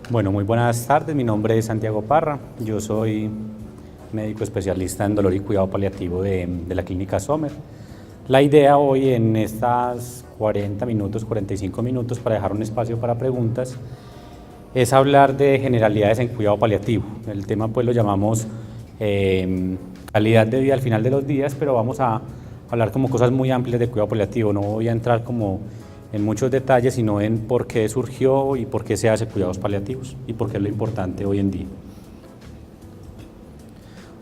Bueno, muy buenas tardes. Mi nombre es Santiago Parra. Yo soy médico especialista en dolor y cuidado paliativo de la clínica Sommer. La idea hoy en estas 40 minutos, 45 minutos, para dejar un espacio para preguntas, es hablar de generalidades en cuidado paliativo. El tema pues lo llamamos calidad de vida al final de los días, pero vamos a hablar como cosas muy amplias de cuidado paliativo. No voy a entrar como en muchos detalles, sino en por qué surgió y por qué se hace cuidados paliativos y por qué es lo importante hoy en día.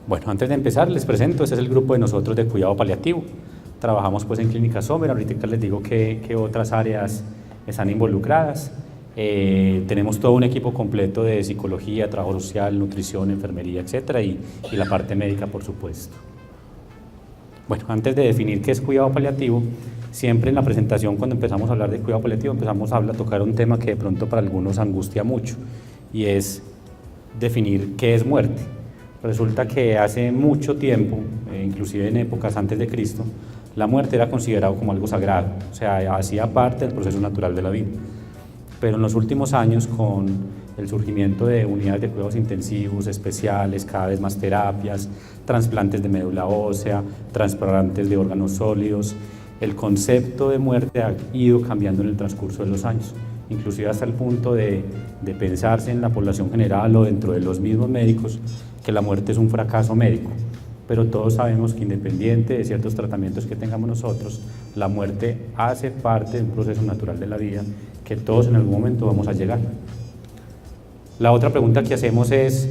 Bueno, antes de empezar les presento, este es el grupo de nosotros de cuidado paliativo. Trabajamos pues en Clínica Sommer, ahorita les digo que otras áreas están involucradas. Tenemos todo un equipo completo de psicología, trabajo social, nutrición, enfermería, etcétera, y la parte médica, por supuesto. Bueno, antes de definir qué es cuidado paliativo, siempre en la presentación, cuando empezamos a hablar de cuidado paliativo, empezamos a tocar un tema que de pronto para algunos angustia mucho, y es definir qué es muerte. Resulta que hace mucho tiempo, inclusive en épocas antes de Cristo, la muerte era considerada como algo sagrado, o sea, hacía parte del proceso natural de la vida. Pero en los últimos años, con el surgimiento de unidades de cuidados intensivos especiales, cada vez más terapias, trasplantes de médula ósea, trasplantes de órganos sólidos, el concepto de muerte ha ido cambiando en el transcurso de los años, inclusive hasta el punto de pensarse en la población general o dentro de los mismos médicos que la muerte es un fracaso médico. Pero todos sabemos que independiente de ciertos tratamientos que tengamos nosotros, la muerte hace parte de un proceso natural de la vida que todos en algún momento vamos a llegar. La otra pregunta que hacemos es,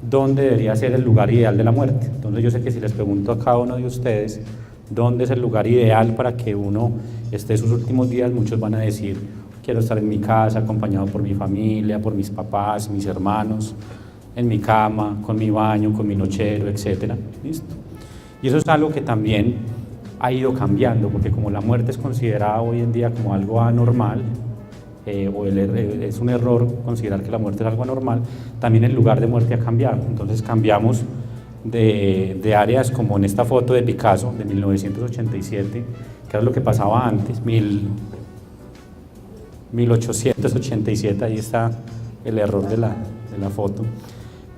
¿dónde debería ser el lugar ideal de la muerte? Entonces yo sé que si les pregunto a cada uno de ustedes, ¿dónde es el lugar ideal para que uno esté sus últimos días? Muchos van a decir, quiero estar en mi casa, acompañado por mi familia, por mis papás, mis hermanos, en mi cama, con mi baño, con mi nochero, etcétera. ¿Listo? Y eso es algo que también ha ido cambiando, porque como la muerte es considerada hoy en día como algo anormal, es un error considerar que la muerte es algo anormal, también el lugar de muerte ha cambiado. Entonces cambiamos de áreas como en esta foto de Picasso de 1987, que era lo que pasaba antes, 1887, ahí está el error de la foto.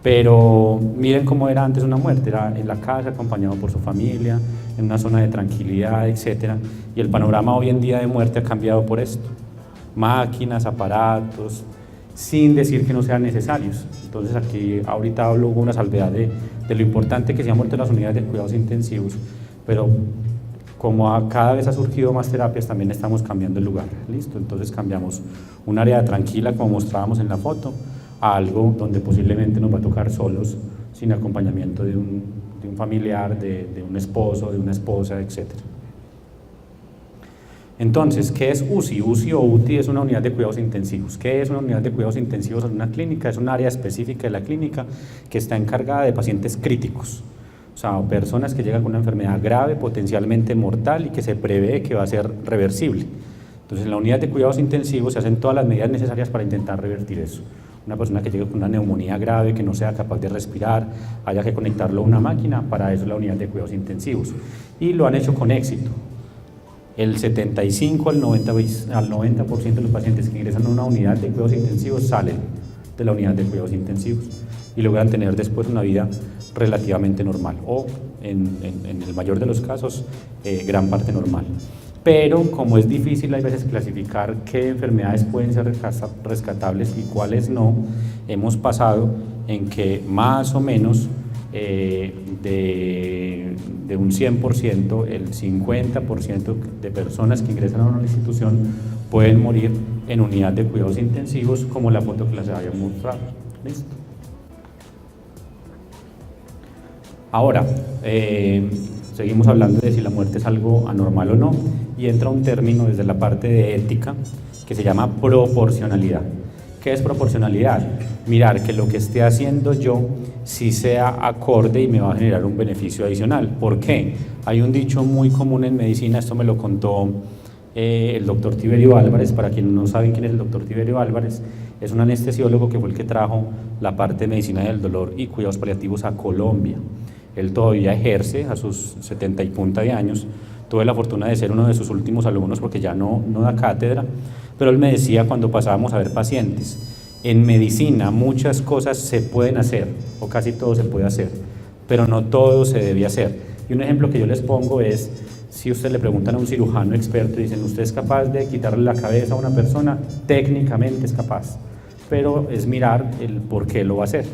Pero miren cómo era antes una muerte, era en la casa, acompañado por su familia, en una zona de tranquilidad, etc. Y el panorama hoy en día de muerte ha cambiado por esto. Máquinas, aparatos, sin decir que no sean necesarios. Entonces aquí ahorita hablo con una salvedad de lo importante que se han vuelto las unidades de cuidados intensivos, pero como cada vez ha surgido más terapias, también estamos cambiando el lugar. ¿Listo? Entonces cambiamos un área tranquila, como mostrábamos en la foto, a algo donde posiblemente nos va a tocar solos, sin acompañamiento de un familiar, de un esposo, de una esposa, etc. Entonces, ¿qué es UCI? UCI o UTI es una unidad de cuidados intensivos. ¿Qué es una unidad de cuidados intensivos en una clínica? Es un área específica de la clínica que está encargada de pacientes críticos, o sea, personas que llegan con una enfermedad grave, potencialmente mortal y que se prevé que va a ser reversible. Entonces, en la unidad de cuidados intensivos se hacen todas las medidas necesarias para intentar revertir eso. Una persona que llegue con una neumonía grave, que no sea capaz de respirar, haya que conectarlo a una máquina, para eso es la unidad de cuidados intensivos. Y lo han hecho con éxito. El 75 al 90% de los pacientes que ingresan a una unidad de cuidados intensivos salen de la unidad de cuidados intensivos y logran tener después una vida relativamente normal o, en el mayor de los casos, gran parte normal. Pero como es difícil hay veces clasificar qué enfermedades pueden ser rescatables y cuáles no, hemos pasado en que más o menos de un 100%, el 50% de personas que ingresan a una institución pueden morir en unidad de cuidados intensivos, como la foto que les había mostrado. ¿Listo? Ahora, seguimos hablando de si la muerte es algo anormal o no, y entra un término desde la parte de ética que se llama proporcionalidad. ¿Qué es proporcionalidad? Mirar que lo que esté haciendo yo sí sea acorde y me va a generar un beneficio adicional. ¿Por qué? Hay un dicho muy común en medicina, esto me lo contó el doctor Tiberio Álvarez. Para quienes no saben quién es el doctor Tiberio Álvarez, es un anestesiólogo que fue el que trajo la parte de medicina del dolor y cuidados paliativos a Colombia. Él todavía ejerce a sus 70 y punta de años. Tuve la fortuna de ser uno de sus últimos alumnos porque ya no da cátedra, pero él me decía cuando pasábamos a ver pacientes En medicina muchas cosas se pueden hacer, o casi todo se puede hacer, pero no todo se debe hacer. Y un ejemplo que yo les pongo es, si usted le preguntan a un cirujano experto y dicen, ¿usted es capaz de quitarle la cabeza a una persona? Técnicamente es capaz, pero es mirar el por qué lo va a hacer.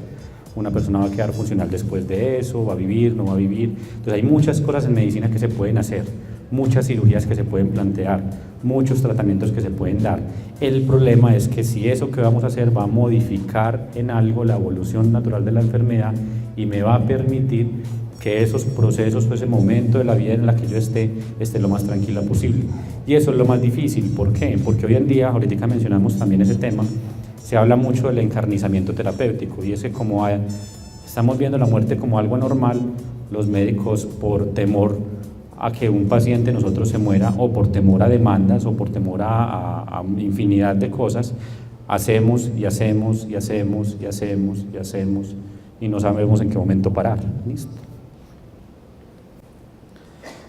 Una persona va a quedar funcional después de eso, va a vivir, no va a vivir. Entonces hay muchas cosas en medicina que se pueden hacer, muchas cirugías que se pueden plantear, muchos tratamientos que se pueden dar. El problema es que si eso que vamos a hacer va a modificar en algo la evolución natural de la enfermedad y me va a permitir que esos procesos, ese momento de la vida en la que yo esté lo más tranquila posible. Y eso es lo más difícil. ¿Por qué? Porque hoy en día, ahorita mencionamos también ese tema, se habla mucho del encarnizamiento terapéutico y ese como estamos viendo la muerte como algo anormal, los médicos por temor a que un paciente nosotros se muera o por temor a demandas o por temor a infinidad de cosas, hacemos y hacemos y hacemos y hacemos y hacemos y no sabemos en qué momento parar. ¿Listo?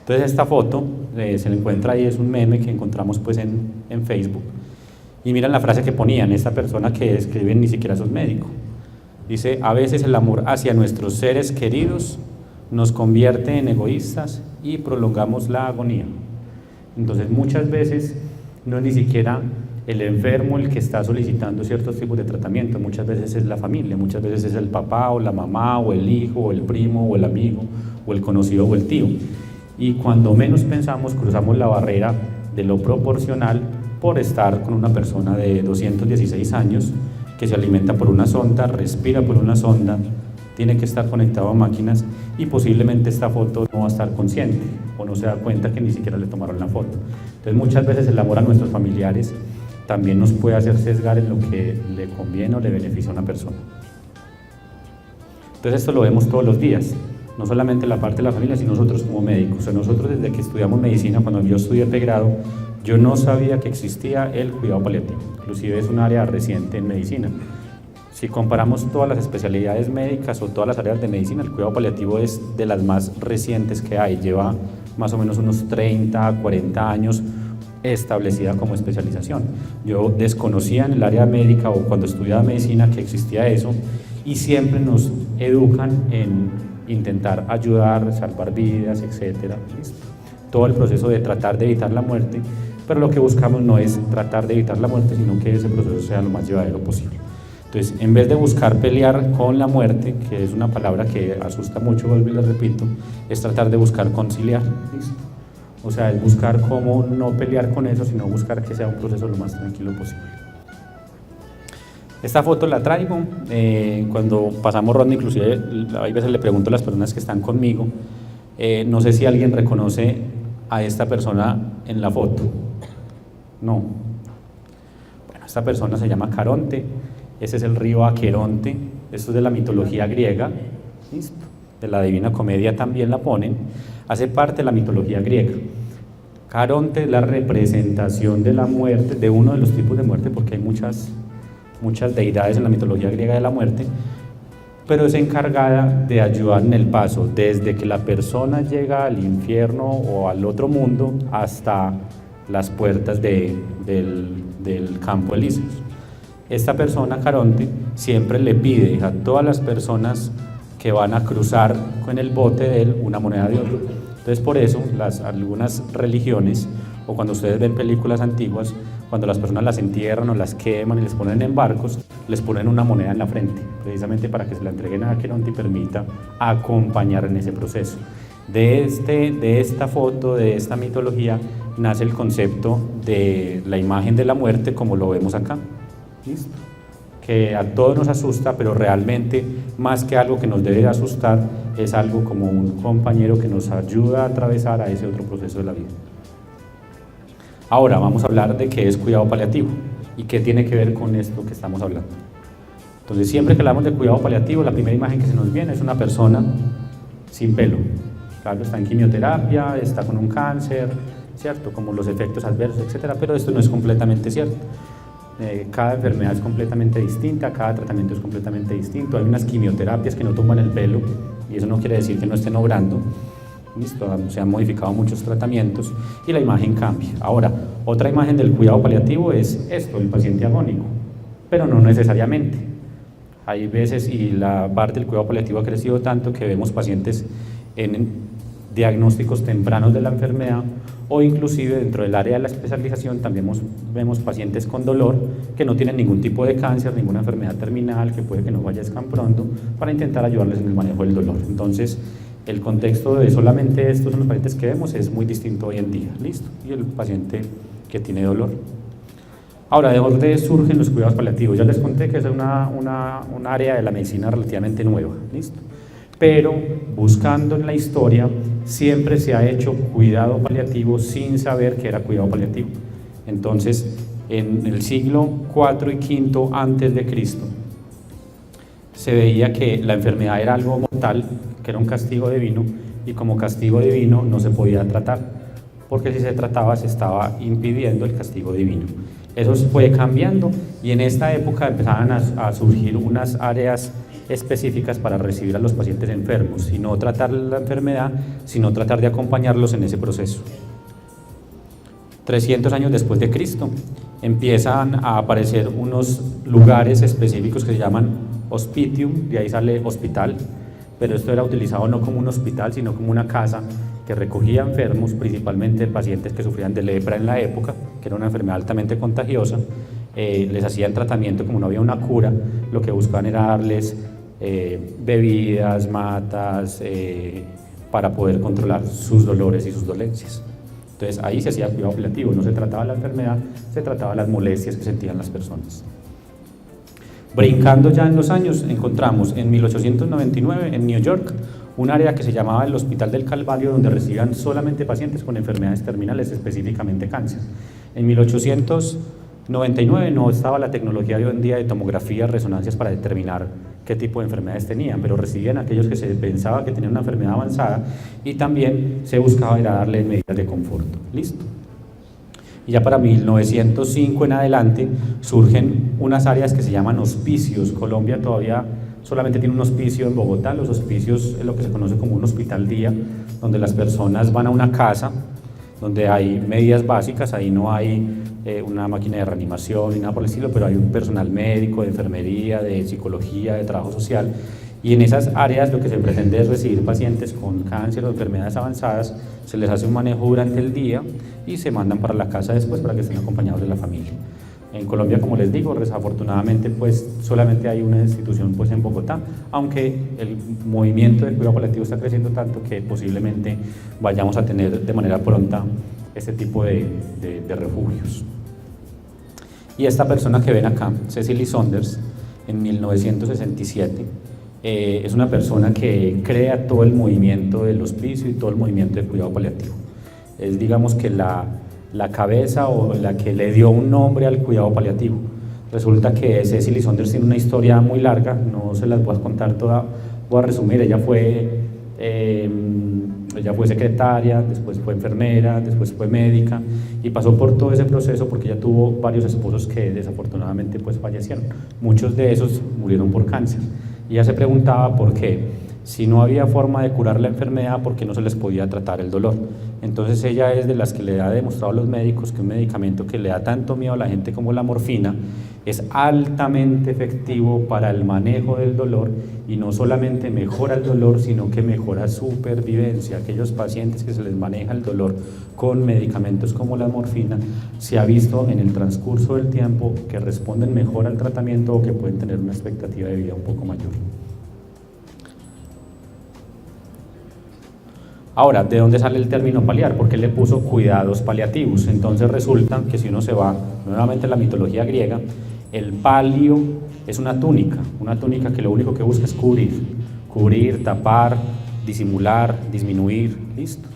Entonces esta foto se le encuentra ahí, es un meme que encontramos pues en Facebook. Y miren la frase que ponían, esta persona que escribe ni siquiera sos médico. Dice, a veces el amor hacia nuestros seres queridos nos convierte en egoístas y prolongamos la agonía. Entonces muchas veces no es ni siquiera el enfermo el que está solicitando ciertos tipos de tratamiento, muchas veces es la familia, muchas veces es el papá o la mamá o el hijo o el primo o el amigo o el conocido o el tío. Y cuando menos pensamos cruzamos la barrera de lo proporcional por estar con una persona de 216 años que se alimenta por una sonda, respira por una sonda, tiene que estar conectado a máquinas y posiblemente esta foto no va a estar consciente o no se da cuenta que ni siquiera le tomaron la foto. Entonces muchas veces el amor a nuestros familiares también nos puede hacer sesgar en lo que le conviene o le beneficia a una persona. Entonces esto lo vemos todos los días, no solamente la parte de la familia, sino nosotros como médicos. O sea, nosotros desde que estudiamos medicina, cuando yo estudié pregrado, yo no sabía que existía el cuidado paliativo, inclusive es un área reciente en medicina. Si comparamos todas las especialidades médicas o todas las áreas de medicina, el cuidado paliativo es de las más recientes que hay, lleva más o menos unos 30, 40 años establecida como especialización. Yo desconocía en el área médica o cuando estudiaba medicina que existía eso y siempre nos educan en intentar ayudar, salvar vidas, etcétera. Todo el proceso de tratar de evitar la muerte, pero lo que buscamos no es tratar de evitar la muerte, sino que ese proceso sea lo más llevadero posible. Entonces, en vez de buscar pelear con la muerte, que es una palabra que asusta mucho, vuelvo y les repito, es tratar de buscar conciliar. ¿Listo? O sea, es buscar cómo no pelear con eso, sino buscar que sea un proceso lo más tranquilo posible. Esta foto la traigo, cuando pasamos ronda, inclusive a veces le pregunto a las personas que están conmigo, no sé si alguien reconoce a esta persona en la foto. No. Bueno, esta persona se llama Caronte, ese es el río Aqueronte, esto es de la mitología griega, ¿listo? De la Divina Comedia también la ponen, hace parte de la mitología griega. Caronte es la representación de la muerte, de uno de los tipos de muerte, porque hay muchas deidades en la mitología griega de la muerte, pero es encargada de ayudar en el paso, desde que la persona llega al infierno o al otro mundo hasta las puertas del campo elíseos. Esta persona, Caronte, siempre le pide a todas las personas que van a cruzar con el bote de él una moneda de oro. Entonces por eso algunas religiones, o cuando ustedes ven películas antiguas, cuando las personas las entierran o las queman y les ponen en barcos, les ponen una moneda en la frente, precisamente para que se la entreguen a Aqueronte y permita acompañar en ese proceso. De esta foto, de esta mitología, nace el concepto de la imagen de la muerte como lo vemos acá. ¿Listo? Que a todos nos asusta, pero realmente más que algo que nos debe asustar, es algo como un compañero que nos ayuda a atravesar a ese otro proceso de la vida. Ahora vamos a hablar de qué es cuidado paliativo y qué tiene que ver con esto que estamos hablando. Entonces, siempre que hablamos de cuidado paliativo, la primera imagen que se nos viene es una persona sin pelo. Claro, está en quimioterapia, está con un cáncer, ¿cierto? Como los efectos adversos, etcétera, pero esto no es completamente cierto. Cada enfermedad es completamente distinta, cada tratamiento es completamente distinto. Hay unas quimioterapias que no toman el pelo y eso no quiere decir que no estén obrando. Listo, se han modificado muchos tratamientos y la imagen cambia. Ahora, otra imagen del cuidado paliativo es esto, el paciente agónico. pero no necesariamente. Hay veces, y la parte del cuidado paliativo ha crecido tanto, que vemos pacientes en diagnósticos tempranos de la enfermedad, o inclusive dentro del área de la especialización también vemos pacientes con dolor que no tienen ningún tipo de cáncer, ninguna enfermedad terminal, que puede que no fallezcan pronto, para intentar ayudarles en el manejo del dolor. Entonces, el contexto de solamente estos son los pacientes que vemos es muy distinto hoy en día, ¿listo? Y el paciente que tiene dolor. Ahora, ¿de dónde surgen los cuidados paliativos? Ya les conté que es un área de la medicina relativamente nueva, ¿listo? Pero buscando en la historia, siempre se ha hecho cuidado paliativo sin saber que era cuidado paliativo. Entonces, en el siglo IV y V antes de Cristo, se veía que la enfermedad era algo mortal, que era un castigo divino, y como castigo divino no se podía tratar, porque si se trataba se estaba impidiendo el castigo divino. Eso fue cambiando, y en esta época empezaban a surgir unas áreas específicas para recibir a los pacientes enfermos y no tratar la enfermedad, sino tratar de acompañarlos en ese proceso. 300 años después de Cristo empiezan a aparecer unos lugares específicos que se llaman hospitium, de ahí sale hospital, pero esto era utilizado no como un hospital, sino como una casa que recogía enfermos, principalmente pacientes que sufrían de lepra en la época, que era una enfermedad altamente contagiosa. Les hacían tratamiento, como no había una cura, lo que buscaban era darles bebidas, matas, para poder controlar sus dolores y sus dolencias. Entonces ahí se hacía cuidado paliativo, no se trataba la enfermedad, se trataba las molestias que sentían las personas. Brincando ya en los años, encontramos en 1899 en New York un área que se llamaba el Hospital del Calvario, donde recibían solamente pacientes con enfermedades terminales, específicamente cáncer. En 1899 no estaba la tecnología de hoy en día de tomografía, resonancias para determinar qué tipo de enfermedades tenían, pero recibían a aquellos que se pensaba que tenían una enfermedad avanzada, y también se buscaba ir a darles medidas de confort. ¿Listo? Y ya para 1905 en adelante surgen unas áreas que se llaman hospicios. Colombia todavía solamente tiene un hospicio en Bogotá. Los hospicios es lo que se conoce como un hospital día, donde las personas van a una casa donde hay medidas básicas, ahí no hay una máquina de reanimación ni nada por el estilo, pero hay un personal médico, de enfermería, de psicología, de trabajo social, y en esas áreas lo que se pretende es recibir pacientes con cáncer o enfermedades avanzadas, se les hace un manejo durante el día y se mandan para la casa después para que estén acompañados de la familia. En Colombia, como les digo, desafortunadamente pues solamente hay una institución pues en Bogotá, aunque el movimiento del cuidado paliativo está creciendo tanto que posiblemente vayamos a tener de manera pronta este tipo de refugios. Y esta persona que ven acá, Cecily Saunders, en 1967, es una persona que crea todo el movimiento del hospicio y todo el movimiento del cuidado paliativo. Es, digamos, que la cabeza o la que le dio un nombre al cuidado paliativo. Resulta que Cecily Saunders tiene una historia muy larga, no se las voy a contar toda, voy a resumir. Ella fue secretaria, después fue enfermera, después fue médica, y pasó por todo ese proceso porque ella tuvo varios esposos que desafortunadamente pues fallecieron. Muchos de esos murieron por cáncer. Y ella se preguntaba por qué, si no había forma de curar la enfermedad, ¿por qué no se les podía tratar el dolor? Entonces ella es de las que le ha demostrado a los médicos que un medicamento que le da tanto miedo a la gente como la morfina es altamente efectivo para el manejo del dolor, y no solamente mejora el dolor, sino que mejora supervivencia. Aquellos pacientes que se les maneja el dolor con medicamentos como la morfina, se ha visto en el transcurso del tiempo que responden mejor al tratamiento o que pueden tener una expectativa de vida un poco mayor. Ahora, ¿de dónde sale el término paliar? ¿Por qué le puso cuidados paliativos? Entonces resulta que si uno se va nuevamente a la mitología griega, el palio es una túnica que lo único que busca es cubrir, tapar, disimular, disminuir, listo.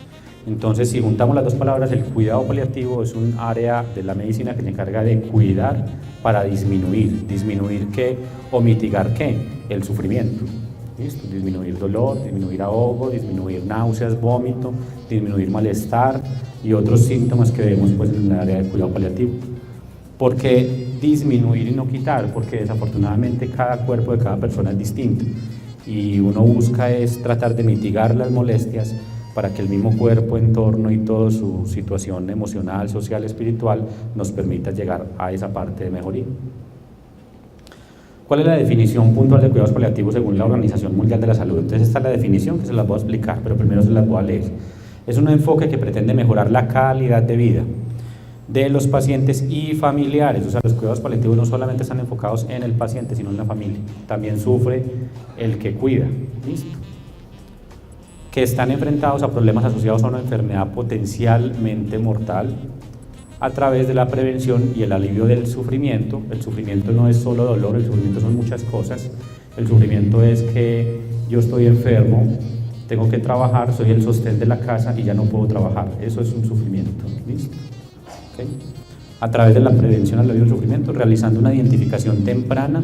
Entonces, si juntamos las dos palabras, el cuidado paliativo es un área de la medicina que se encarga de cuidar para disminuir. ¿Disminuir qué? O mitigar qué? El sufrimiento. ¿Listo? Disminuir dolor, disminuir ahogo, disminuir náuseas, vómito, disminuir malestar y otros síntomas que vemos pues, en el área de cuidado paliativo. ¿Por qué disminuir y no quitar? Porque desafortunadamente cada cuerpo de cada persona es distinto, y uno busca es tratar de mitigar las molestias para que el mismo cuerpo, entorno y toda su situación emocional, social, espiritual nos permita llegar a esa parte de mejoría. ¿Cuál es la definición puntual de cuidados paliativos según la Organización Mundial de la Salud? Entonces esta es la definición que se las voy a explicar, pero primero se las voy a leer. Es un enfoque que pretende mejorar la calidad de vida de los pacientes y familiares. O sea, los cuidados paliativos no solamente están enfocados en el paciente, sino en la familia. También sufre el que cuida. ¿Listo? Que están enfrentados a problemas asociados a una enfermedad potencialmente mortal a través de la prevención y el alivio del sufrimiento. El sufrimiento no es solo dolor, el sufrimiento son muchas cosas. El sufrimiento es que yo estoy enfermo, tengo que trabajar, soy el sostén de la casa y ya no puedo trabajar. Eso es un sufrimiento. ¿Listo? ¿Okay? A través de la prevención al alivio del sufrimiento, realizando una identificación temprana,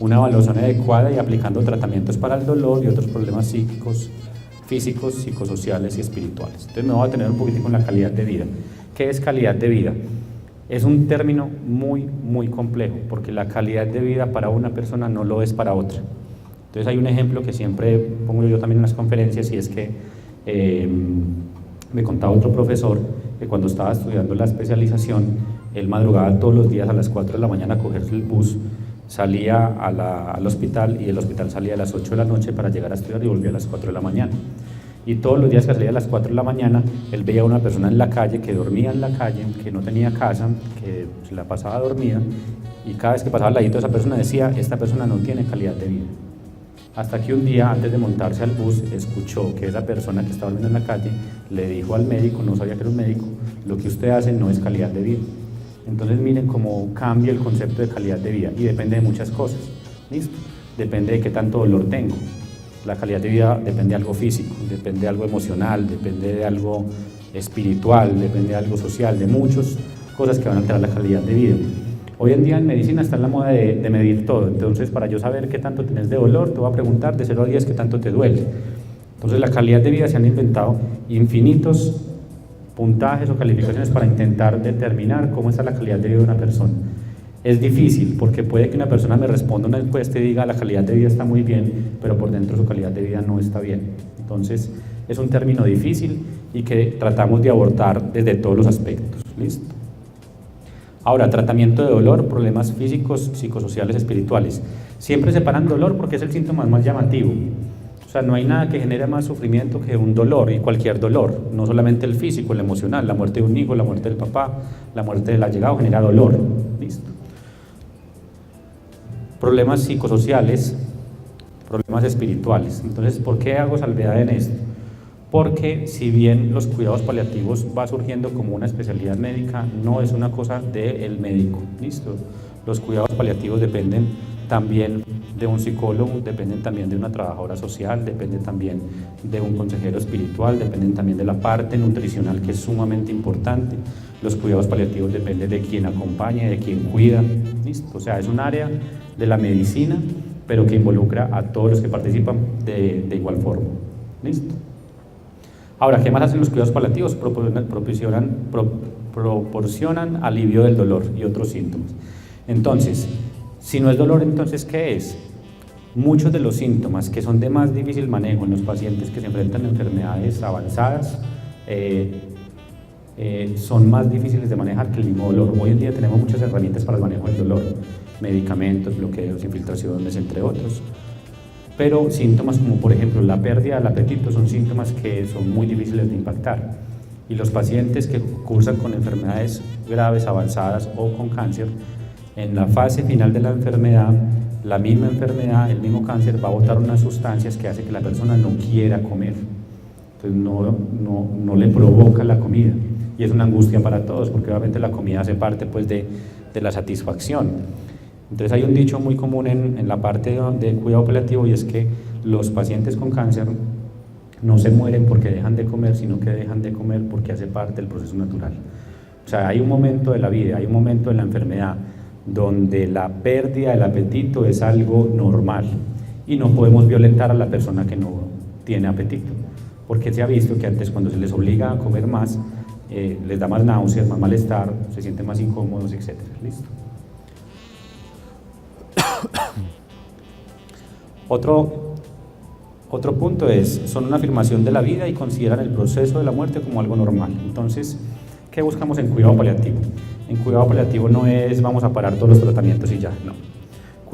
una evaluación adecuada y aplicando tratamientos para el dolor y otros problemas psíquicos, físicos, psicosociales y espirituales. Entonces me voy a tener un poquitico en la calidad de vida. ¿Qué es calidad de vida? Es un término muy complejo, porque la calidad de vida para una persona no lo es para otra. Entonces hay un ejemplo que siempre pongo yo también en las conferencias, y es que me contaba otro profesor que cuando estaba estudiando la especialización, él madrugaba todos los días a las 4 de la mañana a cogerse el bus, salía al hospital, y del hospital salía a las 8 de la noche para llegar a estudiar y volvía a las 4 de la mañana. Y todos los días que salía a las 4 de la mañana, él veía a una persona en la calle, que dormía en la calle, que no tenía casa, que se la pasaba dormida, y cada vez que pasaba al ladito de esa persona decía, esta persona no tiene calidad de vida. Hasta que un día, antes de montarse al bus, escuchó que esa persona que estaba durmiendo en la calle le dijo al médico, no sabía que era un médico, lo que usted hace no es calidad de vida. Entonces miren cómo cambia el concepto de calidad de vida, y depende de muchas cosas. ¿Listo? Depende de qué tanto dolor tengo. La calidad de vida depende de algo físico, depende de algo emocional, depende de algo espiritual, depende de algo social, de muchas cosas que van a alterar la calidad de vida. Hoy en día en medicina está en la moda de medir todo. Entonces, para yo saber qué tanto tienes de dolor, te voy a preguntar de 0 a 10 qué tanto te duele. Entonces, la calidad de vida, se han inventado infinitos puntajes o calificaciones para intentar determinar cómo está la calidad de vida de una persona. Es difícil, porque puede que una persona me responda una encuesta y diga la calidad de vida está muy bien, pero por dentro su calidad de vida no está bien. Entonces, es un término difícil y que tratamos de abordar desde todos los aspectos. ¿Listo? Ahora, tratamiento de dolor, problemas físicos, psicosociales, espirituales. Siempre separan dolor porque es el síntoma más llamativo. O sea, no hay nada que genere más sufrimiento que un dolor, y cualquier dolor, no solamente el físico, el emocional. La muerte de un hijo, la muerte del papá, la muerte del allegado genera dolor. ¿Listo? Problemas psicosociales, problemas espirituales. Entonces, ¿por qué hago salvedad en esto? Porque si bien los cuidados paliativos va surgiendo como una especialidad médica, no es una cosa del médico. ¿Listo? Los cuidados paliativos dependen también de un psicólogo, dependen también de una trabajadora social, dependen también de un consejero espiritual, dependen también de la parte nutricional, que es sumamente importante. Los cuidados paliativos dependen de quien acompaña, de quien cuida. ¿Listo? O sea, es un área de la medicina, pero que involucra a todos los que participan de igual forma. ¿Listo? Ahora, ¿qué más hacen los cuidados paliativos? Proporcionan alivio del dolor y otros síntomas. Entonces, si no es dolor, entonces, ¿qué es? Muchos de los síntomas que son de más difícil manejo en los pacientes que se enfrentan a enfermedades avanzadas son más difíciles de manejar que el mismo dolor. Hoy en día tenemos muchas herramientas para el manejo del dolor, medicamentos, bloqueos, infiltraciones, entre otros. Pero síntomas como, por ejemplo, la pérdida del apetito son síntomas que son muy difíciles de impactar. Y los pacientes que cursan con enfermedades graves, avanzadas o con cáncer, en la fase final de la enfermedad, la misma enfermedad, el mismo cáncer va a botar unas sustancias que hace que la persona no quiera comer. Entonces no le provoca la comida. Y es una angustia para todos, porque obviamente la comida hace parte pues, de la satisfacción. Entonces hay un dicho muy común en la parte de cuidado paliativo, y es que los pacientes con cáncer no se mueren porque dejan de comer, sino que dejan de comer porque hace parte del proceso natural. O sea, hay un momento de la vida, hay un momento de la enfermedad donde la pérdida del apetito es algo normal, y no podemos violentar a la persona que no tiene apetito, porque se ha visto que antes, cuando se les obliga a comer más, les da más náuseas, más malestar, se sienten más incómodos, etc. ¿Listo? Otro punto son una afirmación de la vida y consideran el proceso de la muerte como algo normal. Entonces, ¿qué buscamos en cuidado paliativo? En cuidado paliativo no es vamos a parar todos los tratamientos y ya, no.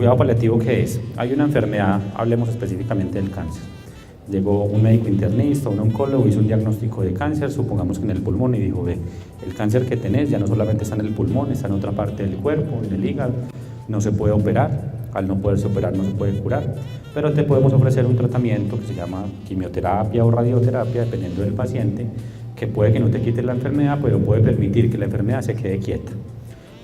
Cuidado paliativo, ¿qué es? Hay una enfermedad, hablemos específicamente del cáncer. Llegó un médico internista, un oncólogo, hizo un diagnóstico de cáncer, supongamos que en el pulmón, y dijo, ve, el cáncer que tenés ya no solamente está en el pulmón, está en otra parte del cuerpo, en el hígado, no se puede operar, al no poderse operar no se puede curar, pero te podemos ofrecer un tratamiento que se llama quimioterapia o radioterapia, dependiendo del paciente, que puede que no te quite la enfermedad, pero puede permitir que la enfermedad se quede quieta.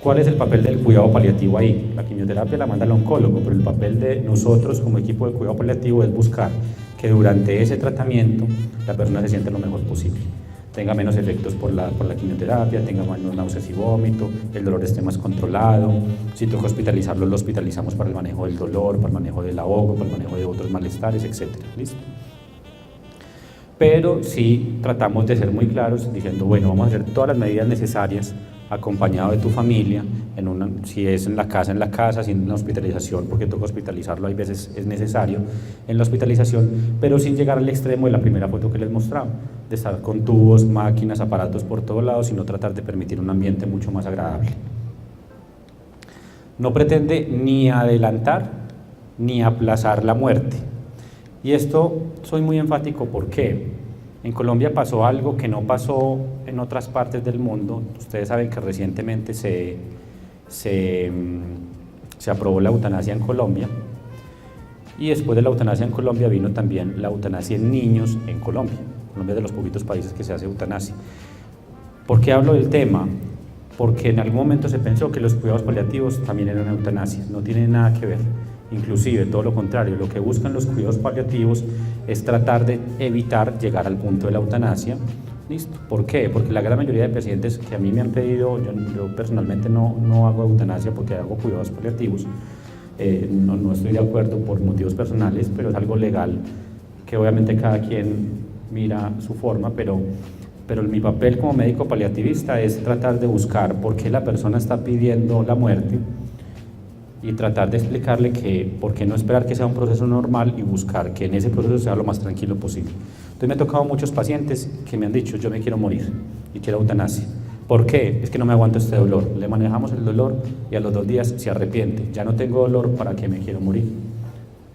¿Cuál es el papel del cuidado paliativo ahí? La quimioterapia la manda el oncólogo, pero el papel de nosotros como equipo de cuidado paliativo es buscar que durante ese tratamiento la persona se sienta lo mejor posible, tenga menos efectos por la quimioterapia, tenga menos náuseas y vómito, el dolor esté más controlado, si toca hospitalizarlo, lo hospitalizamos para el manejo del dolor, para el manejo del ahogo, para el manejo de otros malestares, etc. ¿Listo? Pero sí tratamos de ser muy claros diciendo, bueno, vamos a hacer todas las medidas necesarias acompañado de tu familia, si es en la casa, si en la hospitalización, porque toca hospitalizarlo, hay veces es necesario en la hospitalización, pero sin llegar al extremo de la primera foto que les mostraba, de estar con tubos, máquinas, aparatos por todos lados, sino tratar de permitir un ambiente mucho más agradable. No pretende ni adelantar ni aplazar la muerte. Y esto soy muy enfático porque en Colombia pasó algo que no pasó en otras partes del mundo. Ustedes saben que recientemente se aprobó la eutanasia en Colombia, y después de la eutanasia en Colombia vino también la eutanasia en niños en Colombia. Colombia es de los poquitos países que se hace eutanasia. ¿Por qué hablo del tema? Porque en algún momento se pensó que los cuidados paliativos también eran eutanasia, no tienen nada que ver. Inclusive todo lo contrario, lo que buscan los cuidados paliativos es tratar de evitar llegar al punto de la eutanasia. ¿Listo? ¿Por qué? Porque la gran mayoría de pacientes que a mí me han pedido, yo personalmente no hago eutanasia porque hago cuidados paliativos, no estoy de acuerdo por motivos personales, pero es algo legal que obviamente cada quien mira su forma, pero mi papel como médico paliativista es tratar de buscar por qué la persona está pidiendo la muerte y tratar de explicarle que por qué no esperar que sea un proceso normal y buscar que en ese proceso sea lo más tranquilo posible. Entonces me ha tocado muchos pacientes que me han dicho, yo me quiero morir y quiero eutanasia. ¿Por qué? Es que no me aguanto este dolor. Le manejamos el dolor y a los 2 días se arrepiente. Ya no tengo dolor, ¿para qué me quiero morir?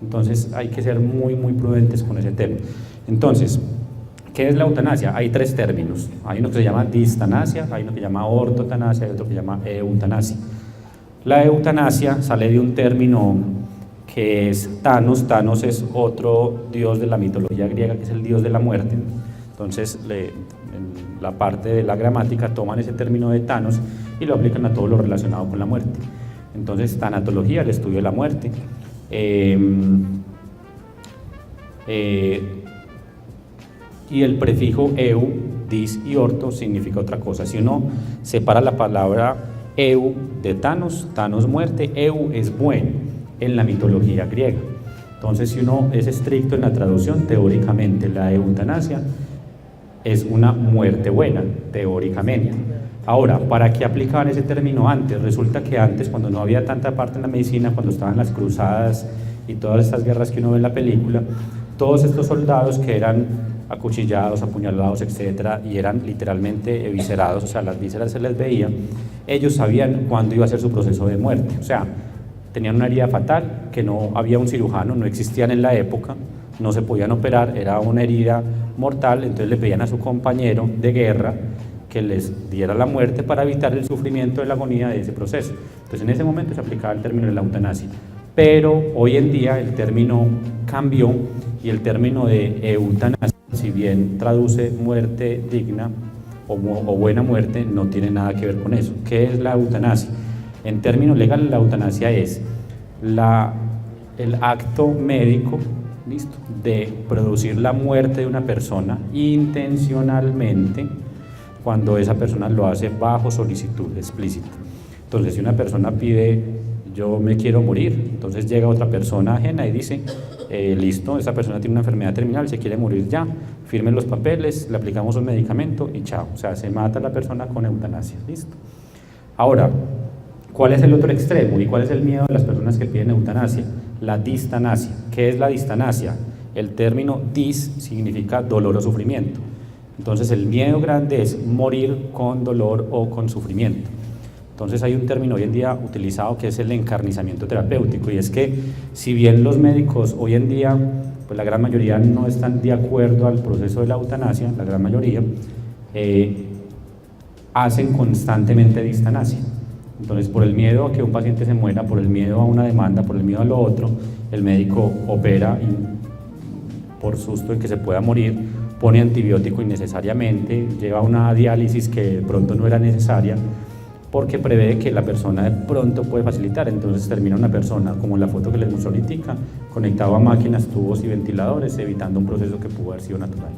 Entonces hay que ser muy prudentes con ese tema. Entonces, ¿qué es la eutanasia? Hay 3 términos. Hay uno que se llama distanasia, hay uno que se llama ortotanasia y otro que se llama eutanasia. La eutanasia sale de un término que es Thanos. Thanos es otro dios de la mitología griega, que es el dios de la muerte. Entonces, en la parte de la gramática toman ese término de Thanos y lo aplican a todo lo relacionado con la muerte. Entonces, tanatología, el estudio de la muerte. Y el prefijo eu, dis y orto significa otra cosa. Si uno separa la palabra eu de Thanos, Thanos muerte, eu es bueno en la mitología griega. Entonces, si uno es estricto en la traducción, teóricamente la eutanasia es una muerte buena, teóricamente. Ahora, ¿para qué aplicaban ese término antes? Resulta que antes, cuando no había tanta parte en la medicina, cuando estaban las cruzadas y todas estas guerras que uno ve en la película, todos estos soldados que eran acuchillados, apuñalados, etcétera, y eran literalmente eviscerados, o sea, las vísceras se les veía, ellos sabían cuándo iba a ser su proceso de muerte. O sea, tenían una herida fatal, que no había un cirujano, no existían en la época, no se podían operar, era una herida mortal, entonces le pedían a su compañero de guerra que les diera la muerte para evitar el sufrimiento de la agonía de ese proceso. Entonces, en ese momento se aplicaba el término de la eutanasia. Pero hoy en día el término cambió y el término de eutanasia, si bien traduce muerte digna o buena muerte, no tiene nada que ver con eso. ¿Qué es la eutanasia? En términos legales, la eutanasia es el acto médico, ¿listo?, de producir la muerte de una persona intencionalmente cuando esa persona lo hace bajo solicitud explícita. Entonces, si una persona pide, yo me quiero morir, entonces llega otra persona ajena y dice, listo, esa persona tiene una enfermedad terminal, se quiere morir ya, firmen los papeles, le aplicamos un medicamento y chao. O sea, se mata a la persona con eutanasia, listo. Ahora, ¿cuál es el otro extremo y cuál es el miedo de las personas que piden eutanasia? La distanasia. ¿Qué es la distanasia? El término dis significa dolor o sufrimiento. Entonces, el miedo grande es morir con dolor o con sufrimiento. Entonces hay un término hoy en día utilizado que es el encarnizamiento terapéutico, y es que si bien los médicos hoy en día, pues la gran mayoría no están de acuerdo al proceso de la eutanasia, la gran mayoría, hacen constantemente distanasia. Entonces, por el miedo a que un paciente se muera, por el miedo a una demanda, por el miedo a lo otro, el médico opera y por susto de que se pueda morir, pone antibiótico innecesariamente, lleva una diálisis que de pronto no era necesaria, porque prevé que la persona de pronto puede facilitar. Entonces termina una persona, como en la foto que les mostró ahorita, conectado a máquinas, tubos y ventiladores, evitando un proceso que pudo haber sido natural.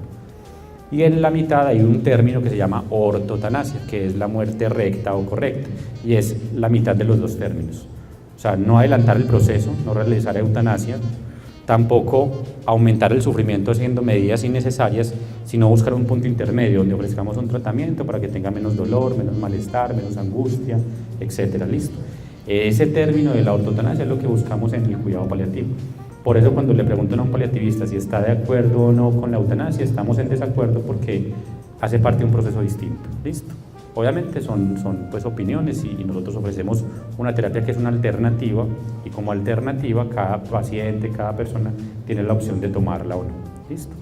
Y en la mitad hay un término que se llama ortotanasia, que es la muerte recta o correcta, y es la mitad de los dos términos. O sea, no adelantar el proceso, no realizar eutanasia, tampoco aumentar el sufrimiento haciendo medidas innecesarias, sino buscar un punto intermedio donde ofrezcamos un tratamiento para que tenga menos dolor, menos malestar, menos angustia, etcétera. Listo. Ese término de la ortotanasia es lo que buscamos en el cuidado paliativo. Por eso cuando le preguntan a un paliativista si está de acuerdo o no con la eutanasia, estamos en desacuerdo porque hace parte de un proceso distinto. Listo. Obviamente son pues opiniones, y nosotros ofrecemos una terapia que es una alternativa, y como alternativa cada paciente, cada persona tiene la opción de tomarla o no. Listo.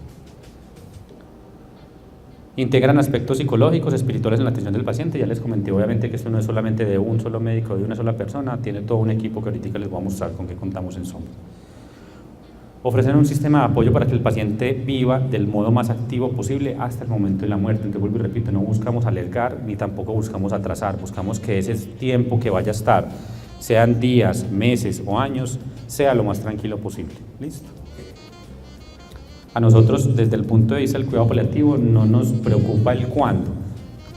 Integran aspectos psicológicos, espirituales en la atención del paciente. Ya les comenté obviamente que esto no es solamente de un solo médico, de una sola persona, tiene todo un equipo que ahorita les voy a mostrar con que contamos en Sombra. Ofrecen un sistema de apoyo para que el paciente viva del modo más activo posible hasta el momento de la muerte. Entonces, vuelvo y repito, no buscamos alargar ni tampoco buscamos atrasar, buscamos que ese tiempo que vaya a estar, sean días, meses o años, sea lo más tranquilo posible. ¿Listo? A nosotros, desde el punto de vista del cuidado paliativo, no nos preocupa el cuándo.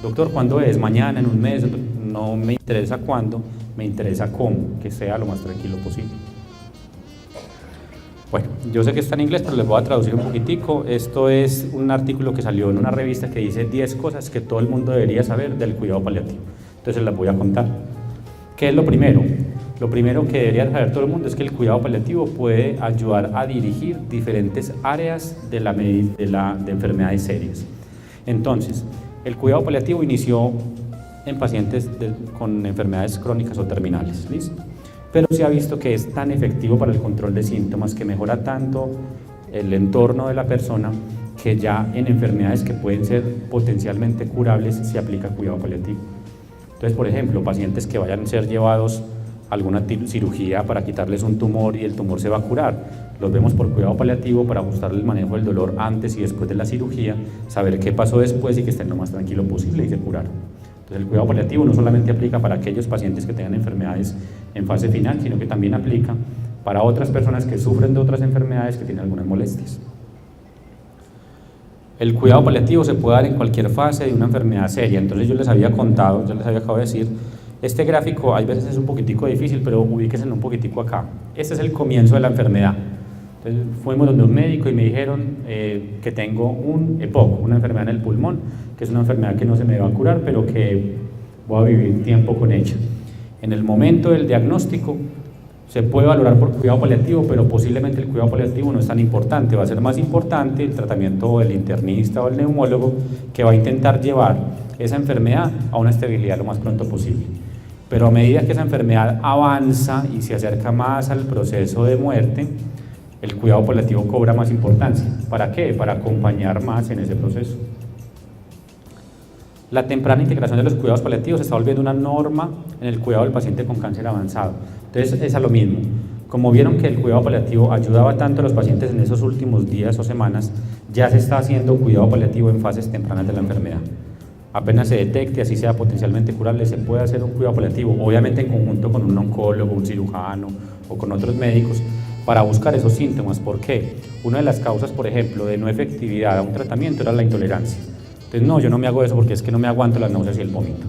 Doctor, ¿cuándo es? ¿Mañana? ¿En un mes? No me interesa cuándo, me interesa cómo, que sea lo más tranquilo posible. Bueno, yo sé que está en inglés, pero les voy a traducir un poquitico. Esto es un artículo que salió en una revista que dice 10 cosas que todo el mundo debería saber del cuidado paliativo. Entonces las voy a contar. ¿Qué es lo primero? Lo primero que debería saber todo el mundo es que el cuidado paliativo puede ayudar a dirigir diferentes áreas de enfermedades serias. Entonces, el cuidado paliativo inició en pacientes con enfermedades crónicas o terminales, ¿listo? Pero se ha visto que es tan efectivo para el control de síntomas, que mejora tanto el entorno de la persona, que ya en enfermedades que pueden ser potencialmente curables se aplica cuidado paliativo. Entonces, por ejemplo, pacientes que vayan a ser llevados a alguna cirugía para quitarles un tumor y el tumor se va a curar, los vemos por cuidado paliativo para ajustarle el manejo del dolor antes y después de la cirugía, saber qué pasó después y que estén lo más tranquilo posible y se curaron. Entonces, el cuidado paliativo no solamente aplica para aquellos pacientes que tengan enfermedades en fase final, sino que también aplica para otras personas que sufren de otras enfermedades, que tienen algunas molestias. El cuidado paliativo se puede dar en cualquier fase de una enfermedad seria. Entonces, yo les había contado, yo les había acabado de decir, este gráfico hay veces es un poquitico difícil, pero ubíquense un poquitico acá. Este es el comienzo de la enfermedad. Entonces, fuimos donde un médico y me dijeron que tengo un EPOC, una enfermedad en el pulmón, que es una enfermedad que no se me va a curar, pero que voy a vivir tiempo con ella. En el momento del diagnóstico se puede valorar por cuidado paliativo, pero posiblemente el cuidado paliativo no es tan importante. Va a ser más importante el tratamiento del internista o el neumólogo, que va a intentar llevar esa enfermedad a una estabilidad lo más pronto posible. Pero a medida que esa enfermedad avanza y se acerca más al proceso de muerte, el cuidado paliativo cobra más importancia. ¿Para qué? Para acompañar más en ese proceso. La temprana integración de los cuidados paliativos se está volviendo una norma en el cuidado del paciente con cáncer avanzado. Entonces, es a lo mismo. Como vieron que el cuidado paliativo ayudaba tanto a los pacientes en esos últimos días o semanas, ya se está haciendo cuidado paliativo en fases tempranas de la enfermedad. Apenas se detecte, así sea potencialmente curable, se puede hacer un cuidado paliativo, obviamente en conjunto con un oncólogo, un cirujano o con otros médicos, para buscar esos síntomas. ¿Por qué? Una de las causas, por ejemplo, de no efectividad a un tratamiento era la intolerancia. Entonces, no, yo no me hago eso porque es que no me aguanto las náuseas y el vómito.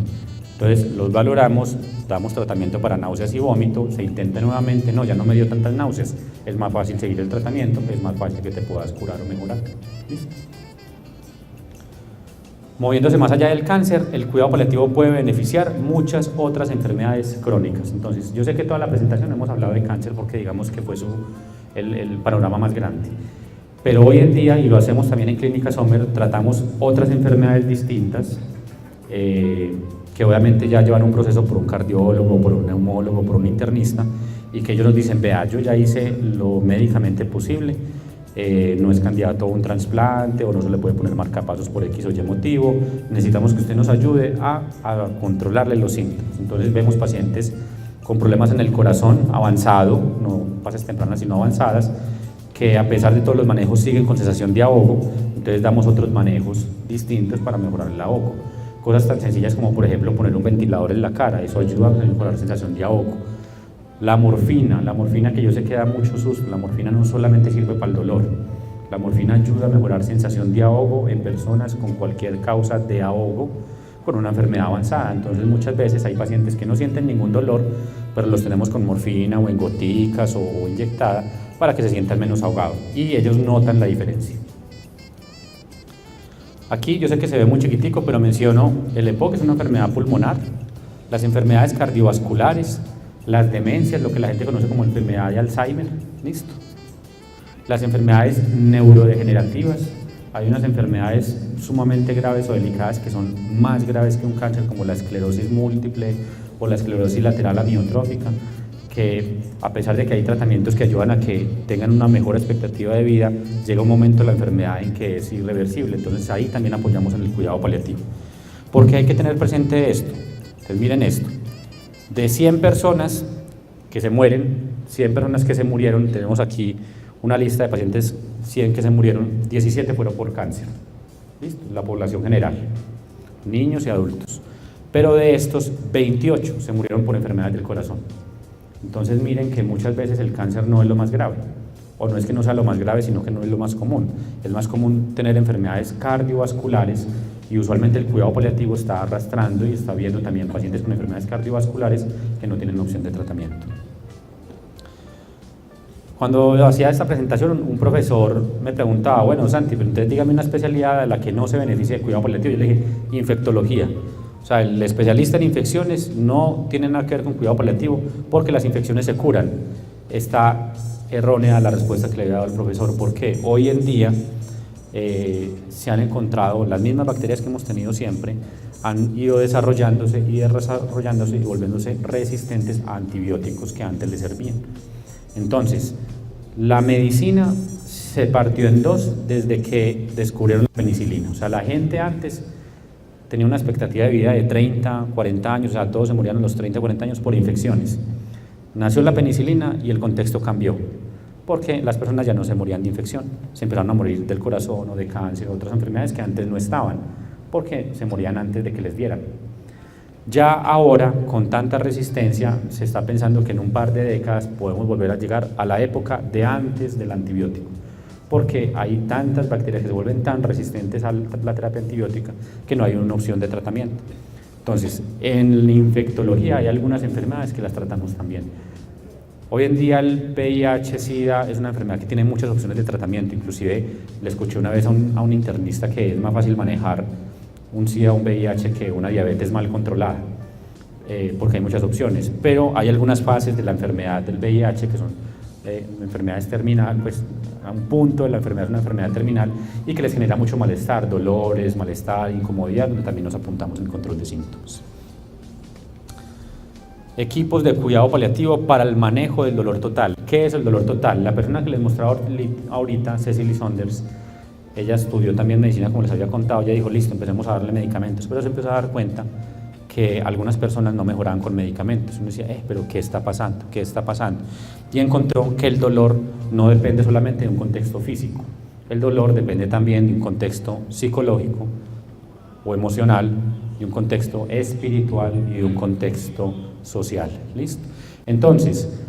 Entonces, los valoramos, damos tratamiento para náuseas y vómito, se intenta nuevamente, no, ya no me dio tantas náuseas, es más fácil seguir el tratamiento, es más fácil que te puedas curar o mejorar. ¿Listo? Moviéndose más allá del cáncer, el cuidado paliativo puede beneficiar muchas otras enfermedades crónicas. Entonces, yo sé que toda la presentación hemos hablado de cáncer porque digamos que fue el panorama más grande. Pero hoy en día, y lo hacemos también en Clínica Sommer, tratamos otras enfermedades distintas, que obviamente ya llevan un proceso por un cardiólogo, por un neumólogo, por un internista, y que ellos nos dicen, vea, yo ya hice lo médicamente posible, no es candidato a un trasplante o no se le puede poner marcapasos por X o Y motivo, necesitamos que usted nos ayude a controlarle los síntomas. Entonces vemos pacientes con problemas en el corazón avanzado, no fases tempranas sino avanzadas, que a pesar de todos los manejos siguen con sensación de ahogo, entonces damos otros manejos distintos para mejorar el ahogo. Cosas tan sencillas como por ejemplo poner un ventilador en la cara, eso ayuda a mejorar la sensación de ahogo. La morfina que yo sé que da mucho susto, la morfina no solamente sirve para el dolor, la morfina ayuda a mejorar sensación de ahogo en personas con cualquier causa de ahogo con una enfermedad avanzada. Entonces muchas veces hay pacientes que no sienten ningún dolor, pero los tenemos con morfina o en goticas o inyectada para que se sientan menos ahogados y ellos notan la diferencia. Aquí yo sé que se ve muy chiquitico, pero menciono el EPOC, que es una enfermedad pulmonar, las enfermedades cardiovasculares, las demencias, lo que la gente conoce como enfermedad de Alzheimer, listo. Las enfermedades neurodegenerativas, hay unas enfermedades sumamente graves o delicadas que son más graves que un cáncer, como la esclerosis múltiple o la esclerosis lateral amiotrófica, que a pesar de que hay tratamientos que ayudan a que tengan una mejor expectativa de vida, llega un momento de la enfermedad en que es irreversible. Entonces ahí también apoyamos en el cuidado paliativo. ¿Por qué hay que tener presente esto? Entonces miren esto, de 100 personas que se mueren, 100 personas que se murieron, tenemos aquí una lista de pacientes 100 que se murieron, 17 fueron por cáncer, ¿listo? La población general, niños y adultos, pero de estos 28 se murieron por enfermedades del corazón. Entonces miren que muchas veces el cáncer no es lo más grave, o no es que no sea lo más grave, sino que no es lo más común. Es más común tener enfermedades cardiovasculares y usualmente el cuidado paliativo está arrastrando y está viendo también pacientes con enfermedades cardiovasculares que no tienen opción de tratamiento. Cuando hacía esta presentación, un profesor me preguntaba, bueno, Santi, pero entonces dígame una especialidad a la que no se beneficia de cuidado paliativo. Yo le dije, infectología. O sea, el especialista en infecciones no tiene nada que ver con cuidado paliativo porque las infecciones se curan. Está errónea la respuesta que le había dado el profesor, porque hoy en día se han encontrado las mismas bacterias que hemos tenido siempre, han ido desarrollándose y volviéndose resistentes a antibióticos que antes les servían. Entonces, la medicina se partió en dos desde que descubrieron la penicilina. O sea, la gente antes tenía una expectativa de vida de 30, 40 años, o sea, todos se morían a los 30, 40 años por infecciones. Nació la penicilina y el contexto cambió, porque las personas ya no se morían de infección, se empezaron a morir del corazón o de cáncer o otras enfermedades que antes no estaban, porque se morían antes de que les dieran. Ya ahora, con tanta resistencia, se está pensando que en un par de décadas podemos volver a llegar a la época de antes del antibiótico, porque hay tantas bacterias que se vuelven tan resistentes a la terapia antibiótica que no hay una opción de tratamiento. Entonces, en la infectología hay algunas enfermedades que las tratamos también. Hoy en día el VIH-Sida es una enfermedad que tiene muchas opciones de tratamiento, inclusive le escuché una vez a un internista que es más fácil manejar un SIDA o un VIH que una diabetes mal controlada, porque hay muchas opciones, pero hay algunas fases de la enfermedad del VIH que son enfermedades terminales, pues a un punto de la enfermedad es una enfermedad terminal y que les genera mucho malestar, dolores, malestar, incomodidad, donde también nos apuntamos en control de síntomas. Equipos de cuidado paliativo para el manejo del dolor total. ¿Qué es el dolor total? La persona que les mostraba ahorita, Cecily Saunders, ella estudió también medicina, como les había contado, ella dijo, listo, empecemos a darle medicamentos, pero se empezó a dar cuenta que algunas personas no mejoraban con medicamentos. Uno decía, pero ¿qué está pasando? ¿Qué está pasando? Y encontró que el dolor no depende solamente de un contexto físico, el dolor depende también de un contexto psicológico o emocional, de un contexto espiritual y de un contexto social. ¿Listo? Entonces,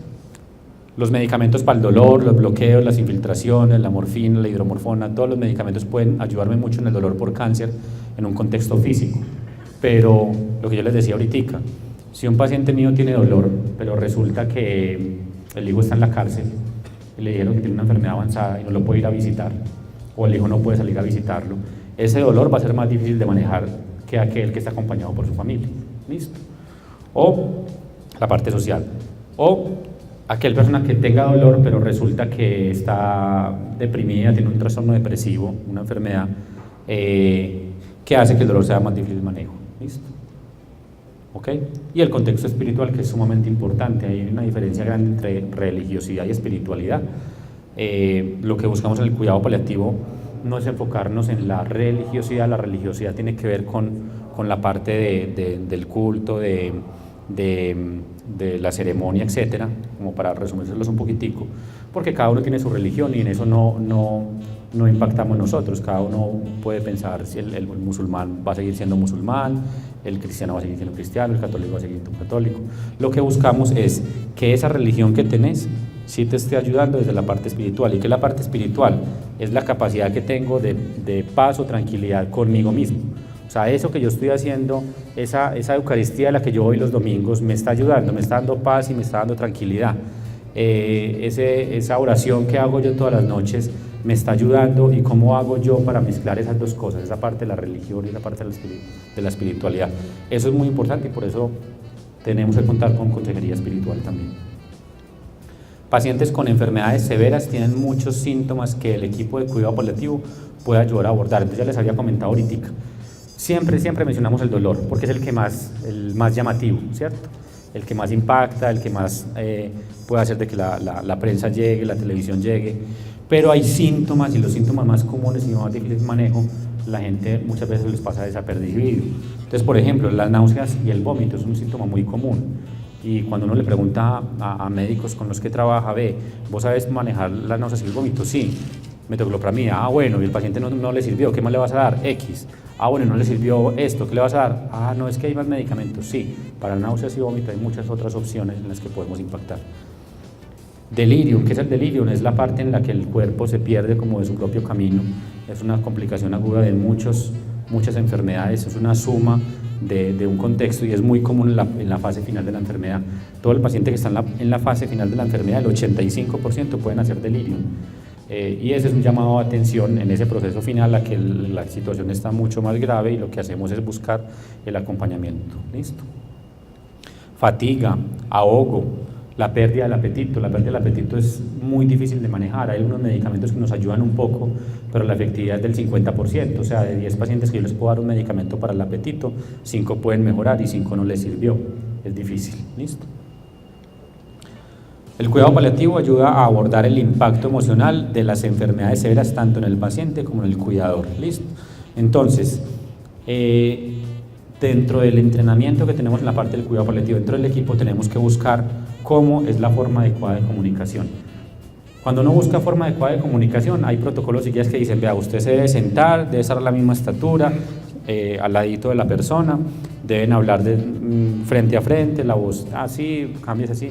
los medicamentos para el dolor, los bloqueos, las infiltraciones, la morfina, la hidromorfona, todos los medicamentos pueden ayudarme mucho en el dolor por cáncer en un contexto físico. Pero lo que yo les decía ahorita, si un paciente mío tiene dolor, pero resulta que el hijo está en la cárcel y le dijeron que tiene una enfermedad avanzada y no lo puede ir a visitar, o el hijo no puede salir a visitarlo, ese dolor va a ser más difícil de manejar que aquel que está acompañado por su familia. ¿Listo? O la parte social. O aquel persona que tenga dolor, pero resulta que está deprimida, tiene un trastorno depresivo, una enfermedad que hace que el dolor sea más difícil de manejo. ¿Listo? ¿ok? Y el contexto espiritual, que es sumamente importante. Hay una diferencia grande entre religiosidad y espiritualidad. Lo que buscamos en el cuidado paliativo no es enfocarnos en la religiosidad tiene que ver con la parte del culto, de la ceremonia, etcétera, como para resumírselos un poquitico, porque cada uno tiene su religión y en eso no impactamos nosotros. Cada uno puede pensar si el musulmán va a seguir siendo musulmán, el cristiano va a seguir siendo cristiano, el católico va a seguir siendo católico. Lo que buscamos es que esa religión que tenés sí te esté ayudando desde la parte espiritual. ¿Y que la parte espiritual? Es la capacidad que tengo de paz o tranquilidad conmigo mismo. O sea, eso que yo estoy haciendo, esa Eucaristía a la que yo voy los domingos, me está ayudando, me está dando paz y me está dando tranquilidad. Esa oración que hago yo todas las noches me está ayudando. ¿Y cómo hago yo para mezclar esas dos cosas? Esa parte de la religión y esa parte de la espiritualidad. Eso es muy importante y por eso tenemos que contar con consejería espiritual también. Pacientes con enfermedades severas tienen muchos síntomas que el equipo de cuidado paliativo puede ayudar a abordar. Entonces ya les había comentado ahorita. Siempre mencionamos el dolor, porque es el más llamativo, ¿cierto? El que más impacta, el que más puede hacer de que la prensa llegue, la televisión llegue. Pero hay síntomas, y los síntomas más comunes y más difíciles de manejo, la gente muchas veces les pasa desapercibido. Entonces, por ejemplo, las náuseas y el vómito es un síntoma muy común. Y cuando uno le pregunta a médicos con los que trabaja, ¿vos sabés manejar las náuseas y el vómito? Sí. Metoclopramida, bueno, y el paciente no le sirvió, ¿qué más le vas a dar? X. Bueno, no le sirvió esto, ¿qué le vas a dar? No, es que hay más medicamentos. Sí, para náuseas y vómito hay muchas otras opciones en las que podemos impactar. Delirium, ¿qué es el delirium? Es la parte en la que el cuerpo se pierde como de su propio camino. Es una complicación aguda de muchas enfermedades, es una suma de un contexto y es muy común en la fase final de la enfermedad. Todo el paciente que está en la fase final de la enfermedad, el 85% pueden hacer delirium. Y ese es un llamado de atención en ese proceso final a que la situación está mucho más grave y lo que hacemos es buscar el acompañamiento. ¿Listo? Fatiga, ahogo, la pérdida del apetito. La pérdida del apetito es muy difícil de manejar. Hay algunos medicamentos que nos ayudan un poco, pero la efectividad es del 50%. O sea, de 10 pacientes que yo les puedo dar un medicamento para el apetito, 5 pueden mejorar y 5 no les sirvió. Es difícil. ¿Listo? El cuidado paliativo ayuda a abordar el impacto emocional de las enfermedades severas tanto en el paciente como en el cuidador. ¿Listo? Entonces, dentro del entrenamiento que tenemos en la parte del cuidado paliativo, dentro del equipo tenemos que buscar cómo es la forma adecuada de comunicación. Cuando uno busca forma adecuada de comunicación, hay protocolos y guías que dicen, vea, usted se debe sentar, debe estar a la misma estatura, al ladito de la persona, deben hablar frente a frente, la voz así, cambies así.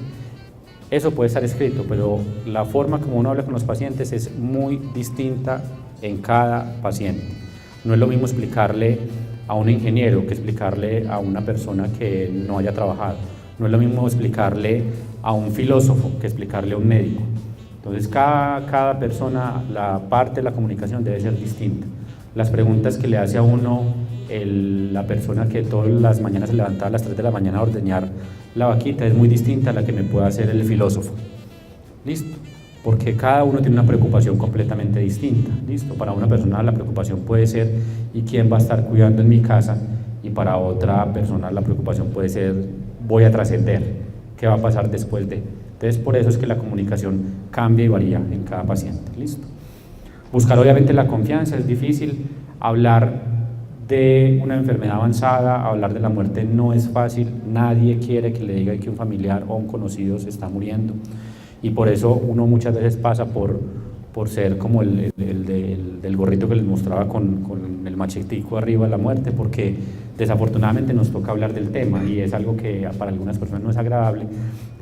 Eso puede estar escrito, pero la forma como uno habla con los pacientes es muy distinta en cada paciente. No es lo mismo explicarle a un ingeniero que explicarle a una persona que no haya trabajado. No es lo mismo explicarle a un filósofo que explicarle a un médico. Entonces, cada persona, la parte de la comunicación debe ser distinta. Las preguntas que le hace a uno la persona que todas las mañanas se levanta a las 3 de la mañana a ordeñar la vaquita es muy distinta a la que me puede hacer el filósofo. ¿Listo? Porque cada uno tiene una preocupación completamente distinta. ¿Listo? Para una persona la preocupación puede ser ¿y quién va a estar cuidando en mi casa? Y para otra persona la preocupación puede ser voy a trascender, ¿qué va a pasar después de? Entonces, por eso es que la comunicación cambia y varía en cada paciente. ¿Listo? Buscar obviamente la confianza es difícil. Hablar de una enfermedad avanzada, hablar de la muerte no es fácil. Nadie quiere que le diga que un familiar o un conocido se está muriendo. Y por eso uno muchas veces pasa por ser como el del gorrito que les mostraba con el machetico arriba de la muerte, porque desafortunadamente nos toca hablar del tema y es algo que para algunas personas no es agradable,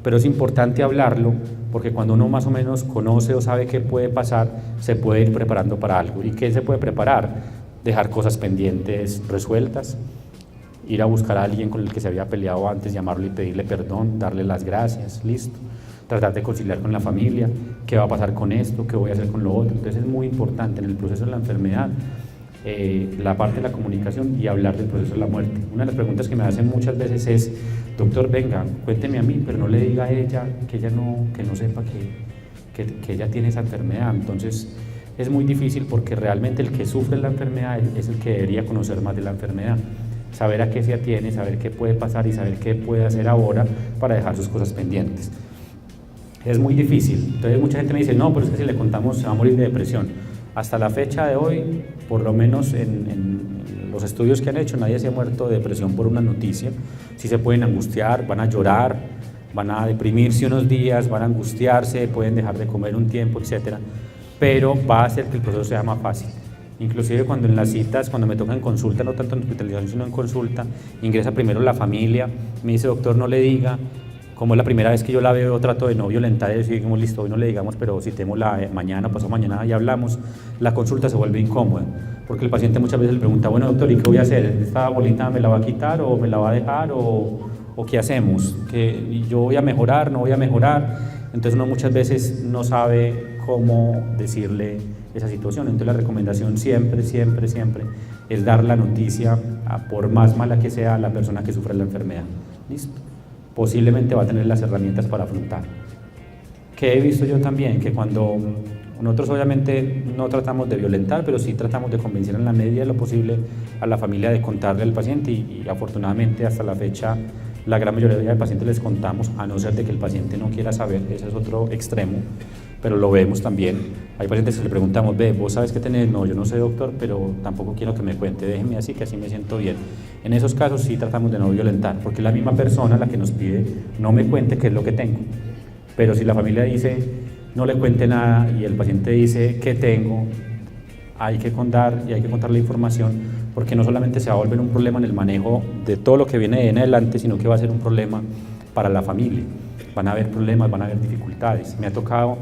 pero es importante hablarlo porque cuando uno más o menos conoce o sabe qué puede pasar, se puede ir preparando para algo. ¿Y qué se puede preparar? Dejar cosas pendientes resueltas, ir a buscar a alguien con el que se había peleado antes, llamarlo y pedirle perdón, darle las gracias, listo. Tratar de conciliar con la familia, qué va a pasar con esto, qué voy a hacer con lo otro. Entonces es muy importante en el proceso de la enfermedad la parte de la comunicación y hablar del proceso de la muerte. Una de las preguntas que me hacen muchas veces es, doctor, venga, cuénteme a mí, pero no le diga a ella que no sepa que ella tiene esa enfermedad. Entonces es muy difícil porque realmente el que sufre la enfermedad es el que debería conocer más de la enfermedad. saber a qué se atiene, saber qué puede pasar y saber qué puede hacer ahora para dejar sus cosas pendientes. Es muy difícil. Entonces mucha gente me dice, no, pero es que si le contamos se va a morir de depresión. Hasta la fecha de hoy, por lo menos en los estudios que han hecho, nadie se ha muerto de depresión por una noticia. Sí se pueden angustiar, van a llorar, van a deprimirse unos días, van a angustiarse, pueden dejar de comer un tiempo, etcétera, pero va a hacer que el proceso sea más fácil. Inclusive cuando en las citas, cuando me toca en consulta, no tanto en hospitalización sino en consulta, ingresa primero la familia, me dice, doctor, no le diga, como es la primera vez que yo la veo, trato de no violentar y decimos, listo, hoy no le digamos, pero citémosla mañana, pasado mañana y hablamos, la consulta se vuelve incómoda, porque el paciente muchas veces le pregunta, bueno doctor, ¿y qué voy a hacer? ¿Esta bolita me la va a quitar o me la va a dejar o qué hacemos? ¿Que yo voy a mejorar, no voy a mejorar? Entonces uno muchas veces no sabe cómo decirle esa situación. Entonces la recomendación siempre es dar la noticia, por más mala que sea, a la persona que sufre la enfermedad. ¿Listo? Posiblemente va a tener las herramientas para afrontar. Que he visto yo también, que cuando nosotros obviamente no tratamos de violentar, pero sí tratamos de convencer en la medida de lo posible a la familia de contarle al paciente y afortunadamente hasta la fecha la gran mayoría de pacientes les contamos, a no ser de que el paciente no quiera saber, ese es otro extremo, pero lo vemos también. Hay pacientes que le preguntamos, ve, ¿vos sabes qué tenés? No, yo no sé doctor, pero tampoco quiero que me cuente, déjeme así que así me siento bien. En esos casos sí tratamos de no violentar, porque la misma persona la que nos pide, no me cuente qué es lo que tengo. Pero si la familia dice, no le cuente nada y el paciente dice, ¿qué tengo? Hay que contar y hay que contar la información, porque no solamente se va a volver un problema en el manejo de todo lo que viene de en adelante, sino que va a ser un problema para la familia. Van a haber problemas, van a haber dificultades. Me ha tocado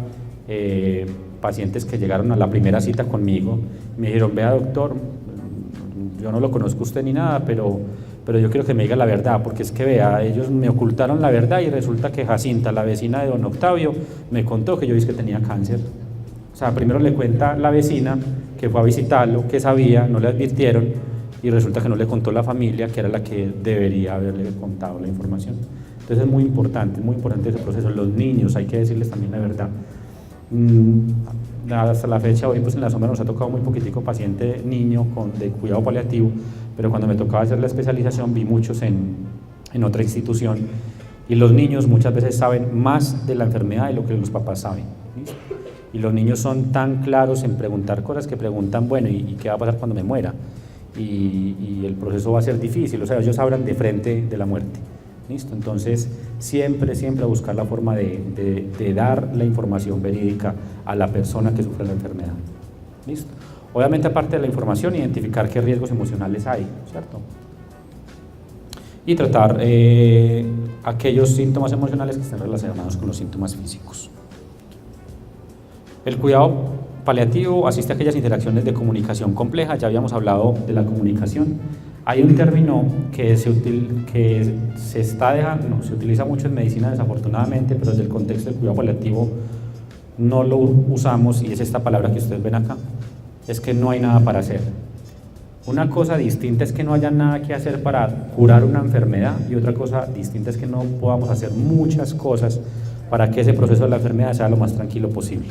pacientes que llegaron a la primera cita conmigo, me dijeron, vea doctor, yo no lo conozco usted ni nada, pero yo quiero que me diga la verdad, porque es que vea, ellos me ocultaron la verdad y resulta que Jacinta, la vecina de don Octavio, me contó que yo dije que tenía cáncer. O sea, primero le cuenta la vecina que fue a visitarlo, que sabía, no le advirtieron y resulta que no le contó la familia, que era la que debería haberle contado la información. Entonces es muy importante ese proceso. Los niños, hay que decirles también la verdad. Hasta la fecha, hoy pues en la sombra nos ha tocado muy poquitico paciente niño de cuidado paliativo, pero cuando me tocaba hacer la especialización vi muchos en otra institución y los niños muchas veces saben más de la enfermedad de lo que los papás saben. ¿Listo? Y los niños son tan claros en preguntar cosas que preguntan, bueno, ¿y qué va a pasar cuando me muera? Y el proceso va a ser difícil, o sea, ellos hablan de frente de la muerte. ¿Listo? Entonces, siempre buscar la forma de dar la información verídica a la persona que sufre la enfermedad. ¿Listo? Obviamente, aparte de la información, identificar qué riesgos emocionales hay, ¿cierto? Y tratar aquellos síntomas emocionales que estén relacionados con los síntomas físicos. El cuidado paliativo asiste a aquellas interacciones de comunicación compleja, ya habíamos hablado de la comunicación. Hay un término que se utiliza mucho en medicina desafortunadamente, pero desde el contexto del cuidado paliativo no lo usamos y es esta palabra que ustedes ven acá, es que no hay nada para hacer. Una cosa distinta es que no haya nada que hacer para curar una enfermedad y otra cosa distinta es que no podamos hacer muchas cosas para que ese proceso de la enfermedad sea lo más tranquilo posible.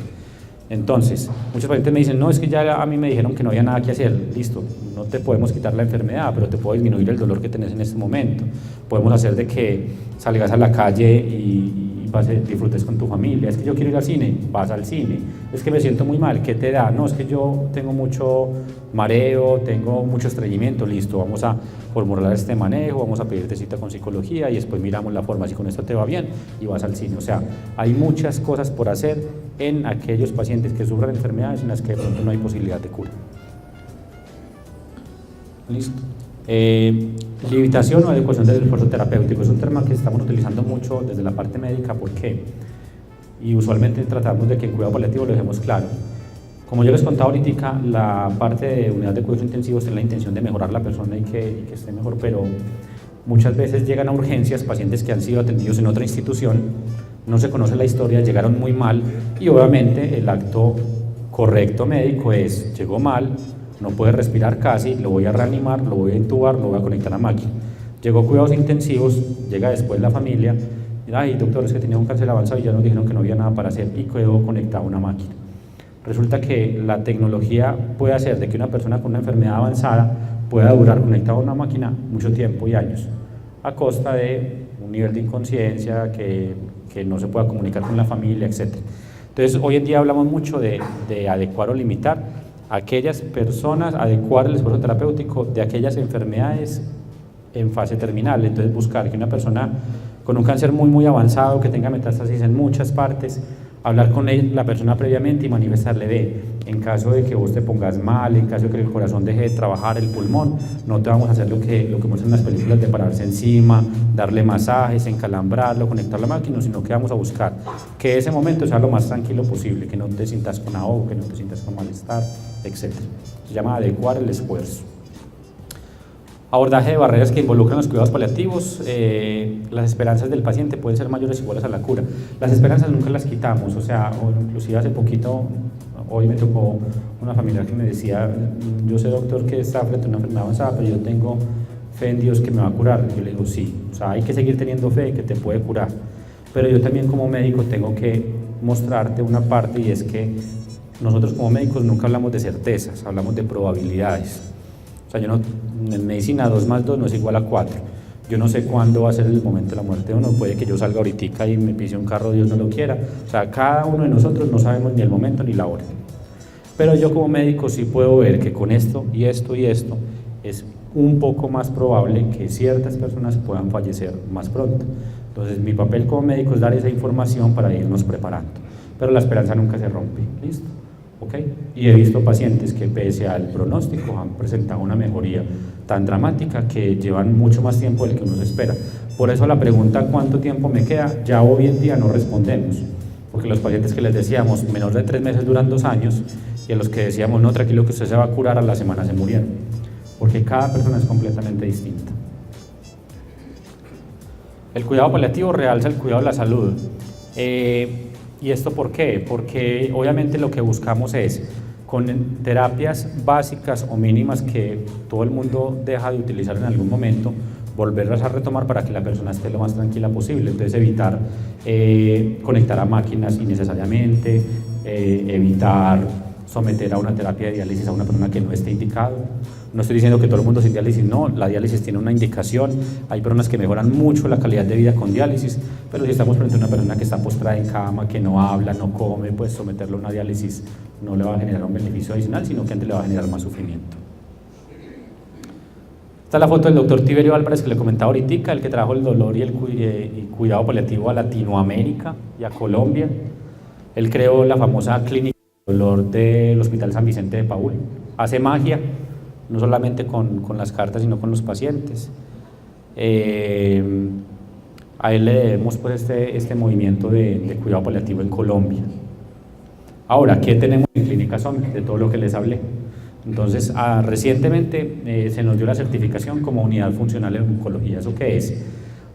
Entonces, muchos pacientes me dicen, no, es que ya a mí me dijeron que no había nada que hacer, listo, no te podemos quitar la enfermedad, pero te puedo disminuir el dolor que tenés en este momento. Podemos hacer de que salgas a la calle y disfrutes con tu familia. Es que yo quiero ir al cine, vas al cine. Es que me siento muy mal, ¿qué te da? No, es que yo tengo mucho mareo, tengo mucho estreñimiento, listo, vamos a formular este manejo, vamos a pedirte cita con psicología y después miramos la forma, si con esto te va bien y vas al cine. O sea, hay muchas cosas por hacer en aquellos pacientes que sufren enfermedades en las que de pronto no hay posibilidad de cura. Listo. Limitación o adecuación del esfuerzo terapéutico es un tema que estamos utilizando mucho desde la parte médica. ¿Por qué? Y usualmente tratamos de que en cuidado paliativo lo dejemos claro. Como yo les contaba ahorita, la parte de unidad de cuidados intensivos tiene la intención de mejorar la persona y que esté mejor, pero muchas veces llegan a urgencias pacientes que han sido atendidos en otra institución, no se conoce la historia, llegaron muy mal y obviamente el acto correcto médico es, llegó mal, no puede respirar casi, lo voy a reanimar, lo voy a intubar, lo voy a conectar a máquina. Llegó a cuidados intensivos, llega después la familia, ay doctor, es que tenía un cáncer avanzado y ya nos dijeron que no había nada para hacer y quedó conectado a una máquina. Resulta que la tecnología puede hacer de que una persona con una enfermedad avanzada pueda durar conectado a una máquina mucho tiempo y años, a costa de un nivel de inconsciencia, que no se pueda comunicar con la familia, etc. Entonces, hoy en día hablamos mucho de adecuar o limitar a aquellas personas, adecuar el esfuerzo terapéutico de aquellas enfermedades en fase terminal. Entonces, buscar que una persona con un cáncer muy avanzado, que tenga metástasis en muchas partes, hablar con la persona previamente y manifestarle en caso de que vos te pongas mal, en caso de que el corazón deje de trabajar, el pulmón, no te vamos a hacer lo que muestran las películas de pararse encima, darle masajes, encalambrarlo, conectar la máquina, sino que vamos a buscar que ese momento sea lo más tranquilo posible, que no te sientas con ahogo, que no te sientas con malestar, etc. Se llama adecuar el esfuerzo. Abordaje de barreras que involucran los cuidados paliativos. Las esperanzas del paciente pueden ser mayores o iguales a la cura. Las esperanzas nunca las quitamos, o sea, inclusive hace poquito, hoy me tocó una familiar que me decía, yo sé, doctor, que está frente a una enfermedad avanzada, pero yo tengo fe en Dios que me va a curar. Yo le digo, sí, o sea, hay que seguir teniendo fe que te puede curar, pero yo también como médico tengo que mostrarte una parte, y es que nosotros como médicos nunca hablamos de certezas, hablamos de probabilidades. O sea, en medicina 2 más 2 no es igual a 4. Yo no sé cuándo va a ser el momento de la muerte de uno, puede que yo salga ahorita y me pise un carro, Dios no lo quiera. O sea, cada uno de nosotros no sabemos ni el momento ni la hora. Pero yo como médico sí puedo ver que con esto y esto y esto es un poco más probable que ciertas personas puedan fallecer más pronto. Entonces, mi papel como médico es dar esa información para irnos preparando. Pero la esperanza nunca se rompe, ¿listo? ¿Okay? Y he visto pacientes que pese al pronóstico han presentado una mejoría tan dramática que llevan mucho más tiempo del que uno se espera. Por eso la pregunta ¿cuánto tiempo me queda? Ya hoy en día no respondemos, porque los pacientes que les decíamos menos de 3 meses duran 2 años, y a los que decíamos no, tranquilo que usted se va a curar, a la semana se murieron, porque cada persona es completamente distinta. El cuidado paliativo realza el cuidado de la salud. ¿Y esto por qué? Porque obviamente lo que buscamos es, con terapias básicas o mínimas que todo el mundo deja de utilizar en algún momento, volverlas a retomar para que la persona esté lo más tranquila posible. Entonces, evitar conectar a máquinas innecesariamente, evitar someter a una terapia de diálisis a una persona que no esté indicado. No estoy diciendo que todo el mundo sin diálisis, no, la diálisis tiene una indicación, hay personas que mejoran mucho la calidad de vida con diálisis, pero si estamos frente a una persona que está postrada en cama, que no habla, no come, pues someterlo a una diálisis no le va a generar un beneficio adicional, sino que antes le va a generar más sufrimiento. Esta es la foto del doctor Tiberio Álvarez que le comentaba ahorita, el que trajo el dolor y el cuidado paliativo a Latinoamérica y a Colombia. Él creó la famosa clínica de dolor del Hospital San Vicente de Paúl. Hace magia, no solamente con las cartas, sino con los pacientes. A él le debemos pues este movimiento de cuidado paliativo en Colombia. Ahora, ¿qué tenemos en Clínica Sommer? De todo lo que les hablé. Entonces, recientemente se nos dio la certificación como unidad funcional en oncología. ¿Eso qué es?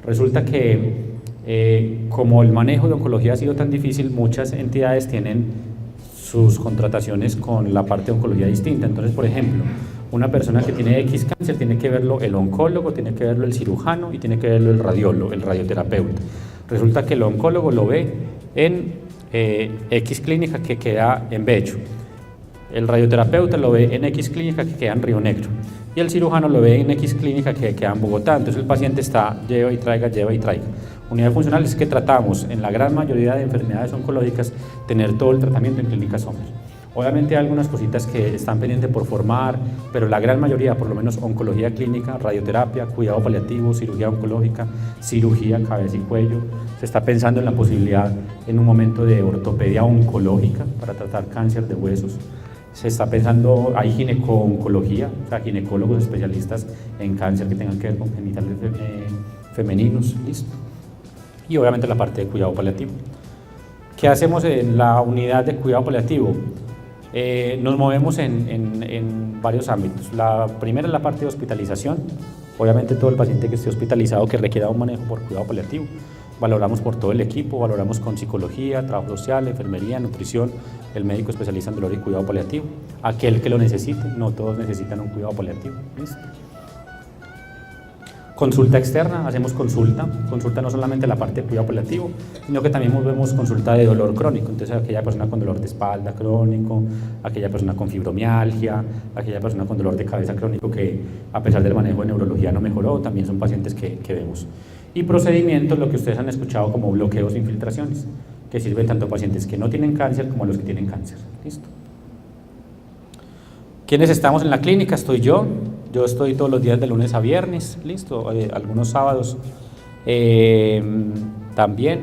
Resulta que como el manejo de oncología ha sido tan difícil, muchas entidades tienen sus contrataciones con la parte de oncología distinta. Entonces, por ejemplo, una persona que tiene X cáncer tiene que verlo el oncólogo, tiene que verlo el cirujano y tiene que verlo el radiólogo, el radioterapeuta. Resulta que el oncólogo lo ve en X clínica que queda en Bello, el radioterapeuta lo ve en X clínica que queda en Río Negro y el cirujano lo ve en X clínica que queda en Bogotá. Entonces el paciente está lleva y traiga. Unidad funcional es que tratamos en la gran mayoría de enfermedades oncológicas tener todo el tratamiento en Clínica Sommer. Obviamente hay algunas cositas que están pendientes por formar, pero la gran mayoría, por lo menos oncología clínica, radioterapia, cuidado paliativo, cirugía oncológica, cirugía, cabeza y cuello. Se está pensando en la posibilidad en un momento de ortopedia oncológica para tratar cáncer de huesos. Se está pensando, hay gineco-oncología, o sea, ginecólogos especialistas en cáncer que tengan que ver con genitales femeninos, listo. Y obviamente la parte de cuidado paliativo. ¿Qué hacemos en la unidad de cuidado paliativo? Nos movemos en varios ámbitos. La primera es la parte de hospitalización. Obviamente todo el paciente que esté hospitalizado que requiera un manejo por cuidado paliativo. Valoramos por todo el equipo, valoramos con psicología, trabajo social, enfermería, nutrición, el médico especialista en dolor y cuidado paliativo. Aquel que lo necesite, no todos necesitan un cuidado paliativo. ¿Listo? Consulta externa, hacemos consulta no solamente la parte de cuidado paliativo, sino que también movemos consulta de dolor crónico, entonces aquella persona con dolor de espalda crónico, aquella persona con fibromialgia, aquella persona con dolor de cabeza crónico que a pesar del manejo de neurología no mejoró, también son pacientes que vemos. Y procedimientos, lo que ustedes han escuchado como bloqueos e infiltraciones, que sirven tanto a pacientes que no tienen cáncer como a los que tienen cáncer. ¿Listo? ¿Quiénes estamos en la clínica? Estoy yo estoy todos los días de lunes a viernes, listo, algunos sábados también.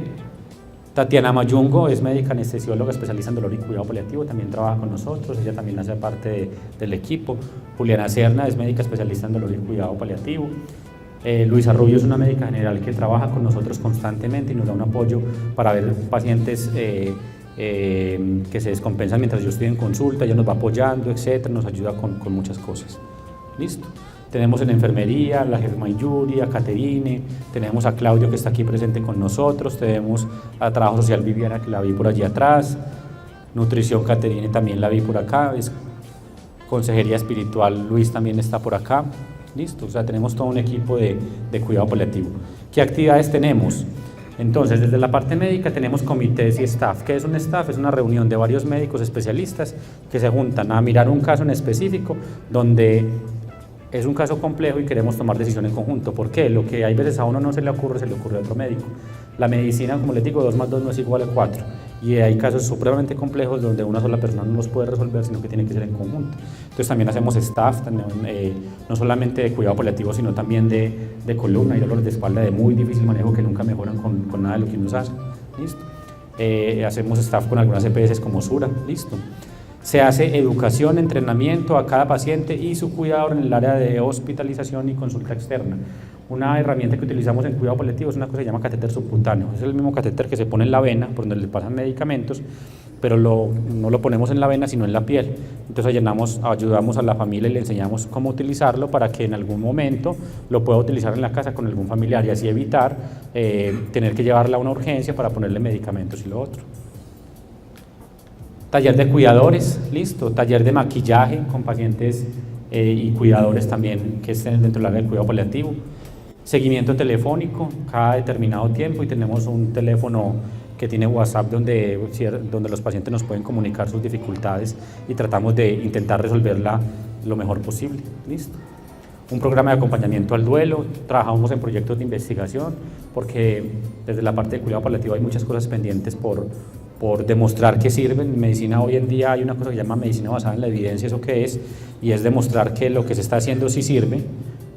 Tatiana Mayungo es médica anestesióloga especialista en dolor y cuidado paliativo, también trabaja con nosotros, ella también hace parte del equipo. Juliana Serna es médica especialista en dolor y cuidado paliativo. Luisa Rubio es una médica general que trabaja con nosotros constantemente y nos da un apoyo para ver pacientes que se descompensan mientras yo estoy en consulta, ella nos va apoyando, etcétera, nos ayuda con muchas cosas. Listo. Tenemos en enfermería la Germa Yuri, a Caterine, tenemos a Claudio que está aquí presente con nosotros, tenemos a Trabajo Social Viviana que la vi por allí atrás, Nutrición Caterine también la vi por acá, Consejería Espiritual Luis también está por acá. Listo, o sea, tenemos todo un equipo de cuidado paliativo. ¿Qué actividades tenemos? Entonces, desde la parte médica tenemos comités y staff. ¿Qué es un staff? Es una reunión de varios médicos especialistas que se juntan a mirar un caso en específico donde es un caso complejo y queremos tomar decisión en conjunto. ¿Por qué? Lo que hay veces a uno no se le ocurre a otro médico. La medicina, como les digo, 2 más 2 no es igual a 4. Y hay casos supremamente complejos donde una sola persona no los puede resolver, sino que tiene que ser en conjunto. Entonces también hacemos staff, también, no solamente de cuidado paliativo, sino también de columna y dolores de espalda de muy difícil manejo que nunca mejoran con nada de lo que uno hace. ¿Listo? Hacemos staff con algunas EPS como Sura. ¿Listo? Se hace educación, entrenamiento a cada paciente y su cuidador en el área de hospitalización y consulta externa. Una herramienta que utilizamos en cuidado paliativo es una cosa que se llama catéter subcutáneo. Es el mismo catéter que se pone en la vena, por donde le pasan medicamentos, pero no lo ponemos en la vena, sino en la piel. Entonces ayudamos a la familia y le enseñamos cómo utilizarlo para que en algún momento lo pueda utilizar en la casa con algún familiar y así evitar tener que llevarla a una urgencia para ponerle medicamentos y lo otro. Taller de cuidadores, listo. Taller de maquillaje con pacientes y cuidadores también que estén dentro del área del cuidado paliativo. Seguimiento telefónico cada determinado tiempo y tenemos un teléfono que tiene WhatsApp donde los pacientes nos pueden comunicar sus dificultades y tratamos de intentar resolverla lo mejor posible. Listo. Un programa de acompañamiento al duelo, trabajamos en proyectos de investigación porque desde la parte de cuidado paliativo hay muchas cosas pendientes por demostrar que sirven. En medicina hoy en día hay una cosa que se llama medicina basada en la evidencia, ¿eso qué es? Y es demostrar que lo que se está haciendo sí sirve.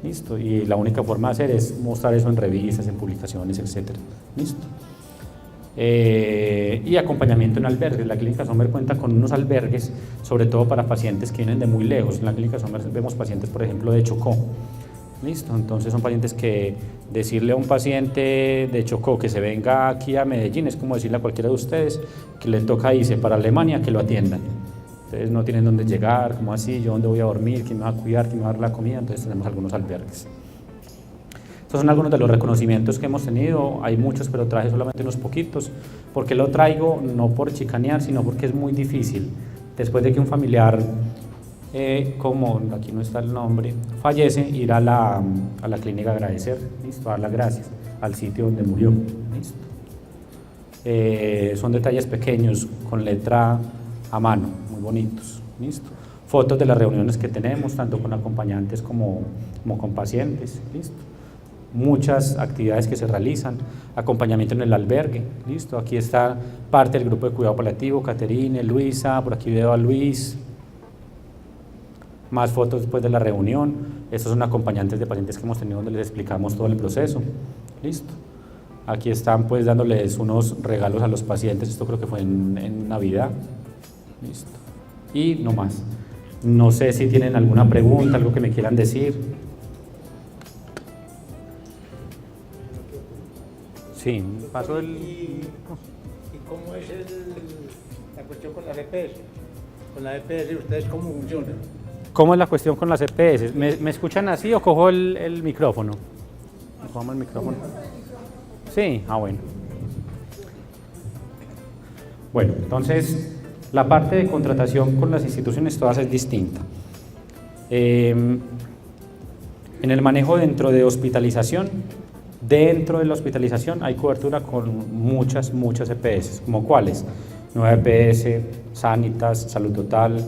¿Listo? Y la única forma de hacer es mostrar eso en revistas, en publicaciones, etc. ¿Listo? Y acompañamiento en albergues. La Clínica Sommer cuenta con unos albergues, sobre todo para pacientes que vienen de muy lejos. En la Clínica Sommer vemos pacientes, por ejemplo, de Chocó. ¿Listo? Entonces son pacientes que decirle a un paciente de Chocó que se venga aquí a Medellín es como decirle a cualquiera de ustedes que le toca irse para Alemania que lo atiendan. Entonces no tienen dónde llegar, ¿cómo así? ¿Yo dónde voy a dormir? ¿Quién me va a cuidar? ¿Quién me va a dar la comida? Entonces tenemos algunos albergues. Estos son algunos de los reconocimientos que hemos tenido, hay muchos, pero traje solamente unos poquitos. ¿Por qué lo traigo? No por chicanear, sino porque es muy difícil. Después de que un familiar, como aquí no está el nombre, fallece, ir a la clínica a agradecer, ¿listo? A dar las gracias al sitio donde murió. ¿Listo? Son detalles pequeños, con letra a mano, muy bonitos. ¿Listo? Fotos de las reuniones que tenemos, tanto con acompañantes como con pacientes. ¿Listo? Muchas actividades que se realizan, acompañamiento en el albergue, listo, aquí está parte del grupo de cuidado paliativo, Caterine, Luisa, por aquí veo a Luis, más fotos después de la reunión. Estos son acompañantes de pacientes que hemos tenido donde les explicamos todo el proceso, listo. Aquí están pues dándoles unos regalos a los pacientes, esto creo que fue en Navidad, listo, y no más. No sé si tienen alguna pregunta, algo que me quieran decir. Sí, pasó el... ¿Y cómo es la cuestión con las EPS? Con la EPS, ¿ustedes cómo funcionan? ¿Cómo es la cuestión con las EPS? ¿Me escuchan así o cojo el micrófono? ¿Cogemos el micrófono? Sí, bueno. Bueno, entonces, la parte de contratación con las instituciones todas es distinta. En el manejo dentro de la hospitalización hay cobertura con muchas EPS, ¿como cuáles? Nueva EPS, Sanitas, Salud Total,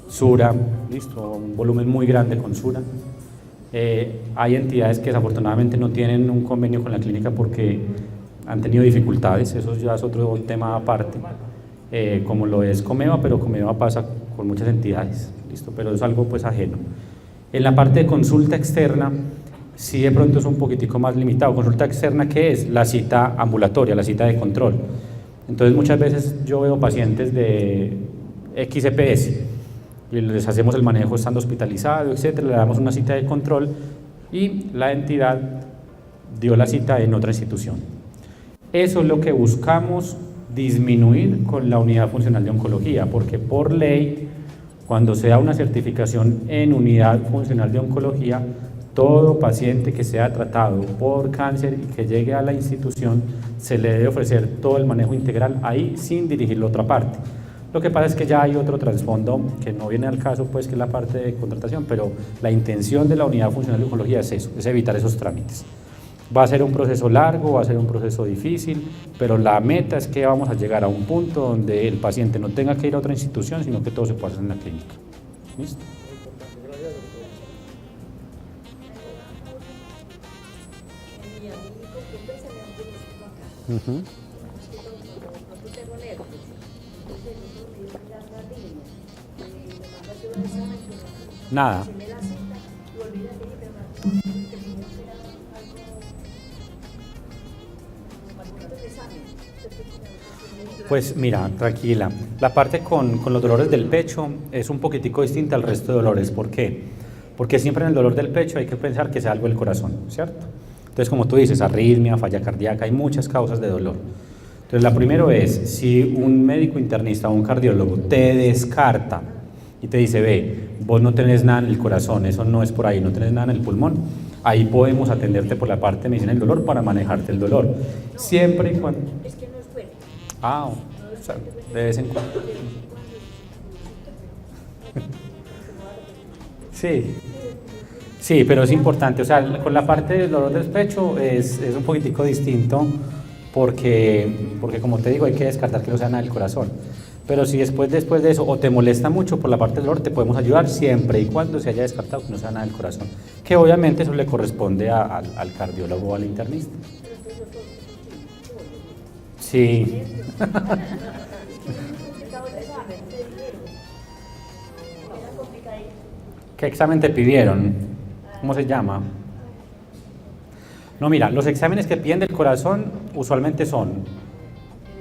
Sura, listo, un volumen muy grande con Sura. Hay entidades que desafortunadamente no tienen un convenio con la clínica porque han tenido dificultades, eso ya es otro tema aparte, como lo es Comeva, pero Comeva pasa con muchas entidades, listo, pero es algo pues ajeno. En la parte de consulta externa, sí de pronto es un poquitico más limitado. Consulta externa, ¿qué es? La cita ambulatoria, la cita de control. Entonces muchas veces yo veo pacientes de XEPS y les hacemos el manejo estando hospitalizado, etcétera, le damos una cita de control y la entidad dio la cita en otra institución. Eso es lo que buscamos disminuir con la unidad funcional de oncología, porque por ley, cuando se da una certificación en unidad funcional de oncología, todo paciente que sea tratado por cáncer y que llegue a la institución se le debe ofrecer todo el manejo integral ahí sin dirigirlo a otra parte. Lo que pasa es que ya hay otro trasfondo que no viene al caso, pues que es la parte de contratación, pero la intención de la unidad funcional de oncología es eso, es evitar esos trámites. Va a ser un proceso largo, va a ser un proceso difícil, pero la meta es que vamos a llegar a un punto donde el paciente no tenga que ir a otra institución, sino que todo se pueda hacer en la clínica. ¿Listo? Uh-huh. Nada. Pues mira, tranquila, la parte con los dolores del pecho es un poquitico distinta al resto de dolores. ¿Por qué? Porque siempre en el dolor del pecho hay que pensar que es algo del corazón, ¿cierto? Entonces, como tú dices, arritmia, falla cardíaca, hay muchas causas de dolor. Entonces, la primera es, si un médico internista o un cardiólogo te descarta y te dice, ve, vos no tenés nada en el corazón, eso no es por ahí, no tenés nada en el pulmón, ahí podemos atenderte por la parte de medicina del dolor para manejarte el dolor. Siempre y cuando... Es que no es bueno. Ah, o sea, de vez en cuando. Sí, pero es importante, o sea, con la parte del dolor del pecho es un poquitico distinto porque como te digo, hay que descartar que no sea nada del corazón. Pero si después de eso o te molesta mucho por la parte del dolor, te podemos ayudar siempre y cuando se haya descartado que no sea nada del corazón. Que obviamente eso le corresponde al cardiólogo o al internista. Sí. ¿Qué examen te pidieron? ¿Cómo se llama? No, mira, los exámenes que piden del corazón usualmente son...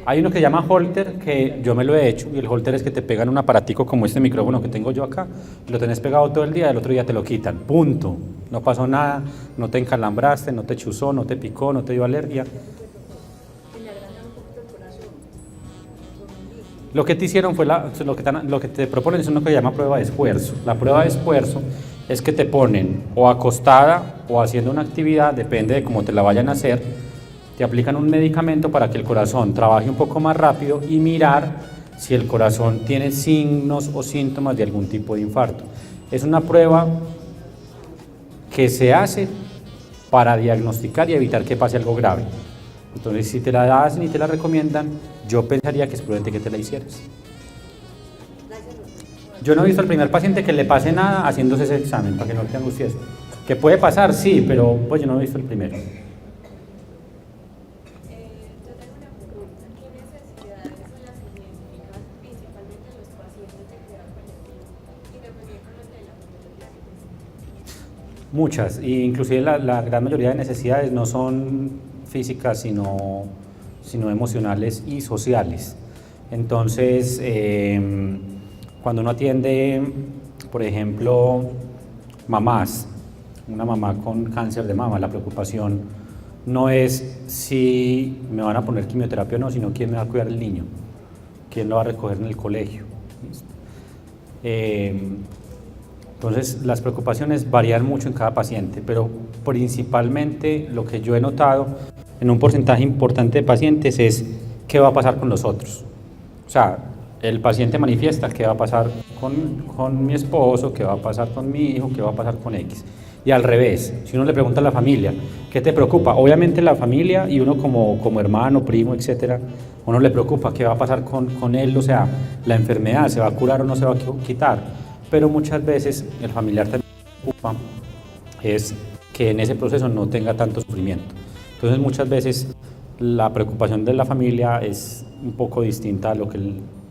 Hay uno que se llama Holter, que yo me lo he hecho, y el Holter es que te pegan un aparatico como este micrófono que tengo yo acá, y lo tenés pegado todo el día, y el otro día te lo quitan, punto. No pasó nada, no te encalambraste, no te chuzó, no te picó, no te dio alergia. Lo que te hicieron fue, lo que te proponen es uno que se llama prueba de esfuerzo. La prueba de esfuerzo es que te ponen o acostada o haciendo una actividad, depende de cómo te la vayan a hacer, te aplican un medicamento para que el corazón trabaje un poco más rápido y mirar si el corazón tiene signos o síntomas de algún tipo de infarto. Es una prueba que se hace para diagnosticar y evitar que pase algo grave. Entonces, si te la hacen y te la recomiendan, yo pensaría que es prudente que te la hicieras. Yo no he visto al primer paciente que le pase nada haciéndose ese examen, para que no te angusties. Que puede pasar, sí, pero pues yo no he visto el primero. Yo tengo una pregunta. ¿Qué necesidades son las que identifican principalmente los pacientes de cuidado paliativo y también con los de la pulmonología? Muchas, e inclusive la gran mayoría de necesidades no son físicas, sino emocionales y sociales. Entonces, cuando uno atiende, por ejemplo, mamás, una mamá con cáncer de mama, la preocupación no es si me van a poner quimioterapia o no, sino quién me va a cuidar el niño, quién lo va a recoger en el colegio. Entonces, las preocupaciones varían mucho en cada paciente, pero principalmente lo que yo he notado en un porcentaje importante de pacientes es qué va a pasar con los otros. O sea, el paciente manifiesta qué va a pasar con mi esposo, qué va a pasar con mi hijo, qué va a pasar con X. Y al revés, si uno le pregunta a la familia, ¿qué te preocupa? Obviamente la familia y uno como hermano, primo, etcétera, uno le preocupa qué va a pasar con él, o sea, la enfermedad, ¿se va a curar o no se va a quitar? Pero muchas veces el familiar también se preocupa es que en ese proceso no tenga tanto sufrimiento. Entonces muchas veces la preocupación de la familia es un poco distinta a lo que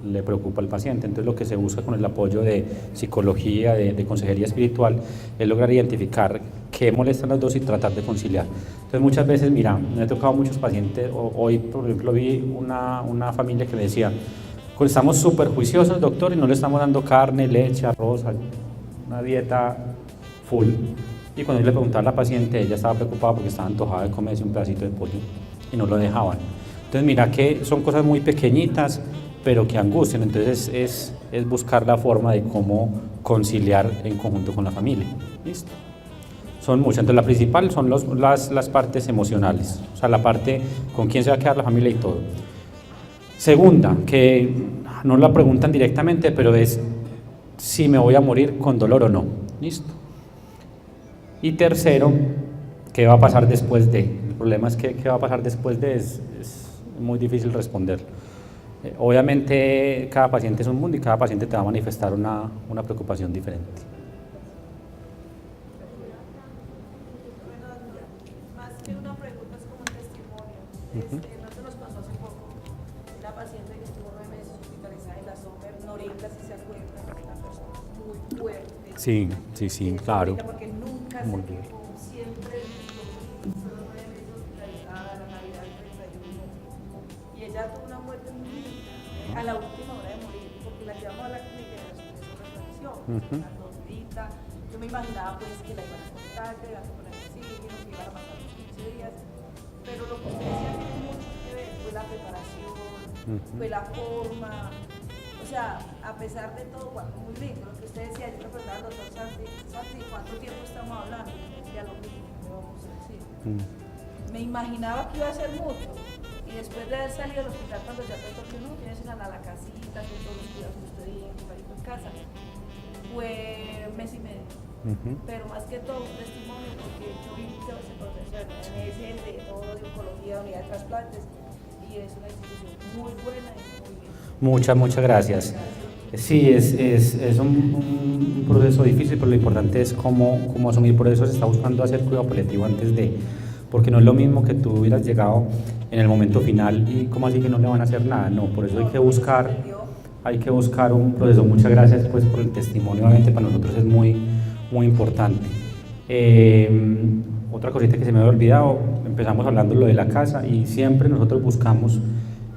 le preocupa al paciente. Entonces lo que se busca con el apoyo de psicología, de consejería espiritual, es lograr identificar qué molestan las dos y tratar de conciliar. Entonces muchas veces, mira, me he tocado muchos pacientes, hoy por ejemplo vi una familia que me decía, estamos súper juiciosos doctor y no le estamos dando carne, leche, arroz, una dieta full. Y cuando yo le preguntaba a la paciente, ella estaba preocupada porque estaba antojada de comerse un pedacito de pollo y no lo dejaban. Entonces mira que son cosas muy pequeñitas, pero que angustian. Entonces es buscar la forma de cómo conciliar en conjunto con la familia. ¿Listo? Son muchas. Entonces la principal son las partes emocionales, o sea, la parte con quién se va a quedar la familia y todo. Segunda, que no la preguntan directamente, pero es si me voy a morir con dolor o no. ¿Listo? Y tercero, ¿qué va a pasar después de? El problema es que qué va a pasar después de es muy difícil responder. Obviamente cada paciente es un mundo y cada paciente te va a manifestar una preocupación diferente. Más que una pregunta es como un testimonio. No se nos pasó hace poco una paciente que estuvo 9 meses hospitalizada en la Sommer, Norita, si se acuerdan, una persona muy fuerte. Sí, claro. Porque nunca muy se bien. quejó, siempre estuvo 9 meses hospitalizada, la Navidad del 31. Y ella tuvo una muerte muy linda, a la última hora de morir, porque la llevamos a la clínica y después de reflexión, la Norita. Yo me imaginaba pues que la iban a contar, que iban a poner oxígeno, que iban a pasar los 15 días, pero lo que usted decía tiene mucho que ver, fue la preparación, fue la forma, o sea, a pesar de todo, bueno, muy lindo, lo que usted decía, yo me preguntaba al doctor Santi, ¿cuánto tiempo estamos hablando? Y yo decía lo mismo, ¿qué vamos a decir? Me imaginaba que iba a ser mucho, y después de haber salido del hospital, cuando ya te toqué, no, tienes que ir a la casita, con todos los cuidados que usted dijo, en casa, fue mes y medio. Pero más que todo un testimonio, porque yo vi todo ese proceso en ese de todo de oncología, unidad de trasplantes, y es una institución muy buena y muy bien. Muchas gracias. Sí, es un proceso difícil, pero lo importante es cómo asumir. Por eso se está buscando hacer cuidado paliativo antes de, porque no es lo mismo que tú hubieras llegado en el momento final y como así que no le van a hacer nada. No, por eso hay que buscar un proceso. Muchas gracias pues por el testimonio, obviamente para nosotros es muy importante. Otra cosita que se me había olvidado, empezamos hablando lo de la casa y siempre nosotros buscamos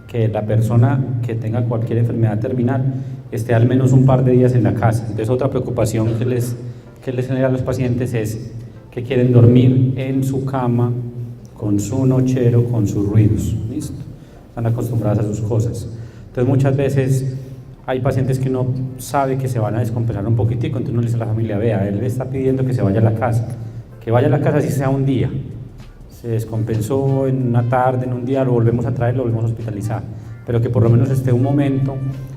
que la persona que tenga cualquier enfermedad terminal esté al menos un par de días en la casa. Entonces otra preocupación que les genera a los pacientes es que quieren dormir en su cama con su nochero, con sus ruidos. ¿Listo? Están acostumbradas a sus cosas. Entonces muchas veces hay pacientes que no sabe que se van a descompensar un poquitico, entonces uno le dice a la familia, vea, él le está pidiendo que se vaya a la casa, que vaya a la casa si sea un día, se descompensó en una tarde, en un día, lo volvemos a traer, lo volvemos a hospitalizar, pero que por lo menos esté un momento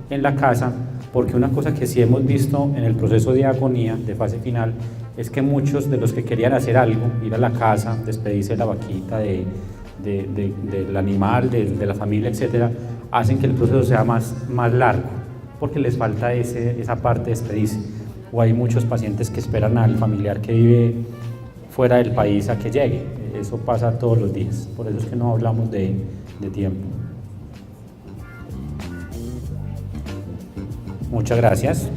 en la casa, porque una cosa que sí hemos visto en el proceso de agonía, de fase final, es que muchos de los que querían hacer algo, ir a la casa, despedirse de la vaquita, del animal, de la familia, etcétera, hacen que el proceso sea más largo, porque les falta esa parte de despedirse. O hay muchos pacientes que esperan al familiar que vive fuera del país a que llegue. Eso pasa todos los días, por eso es que no hablamos de tiempo. Muchas gracias.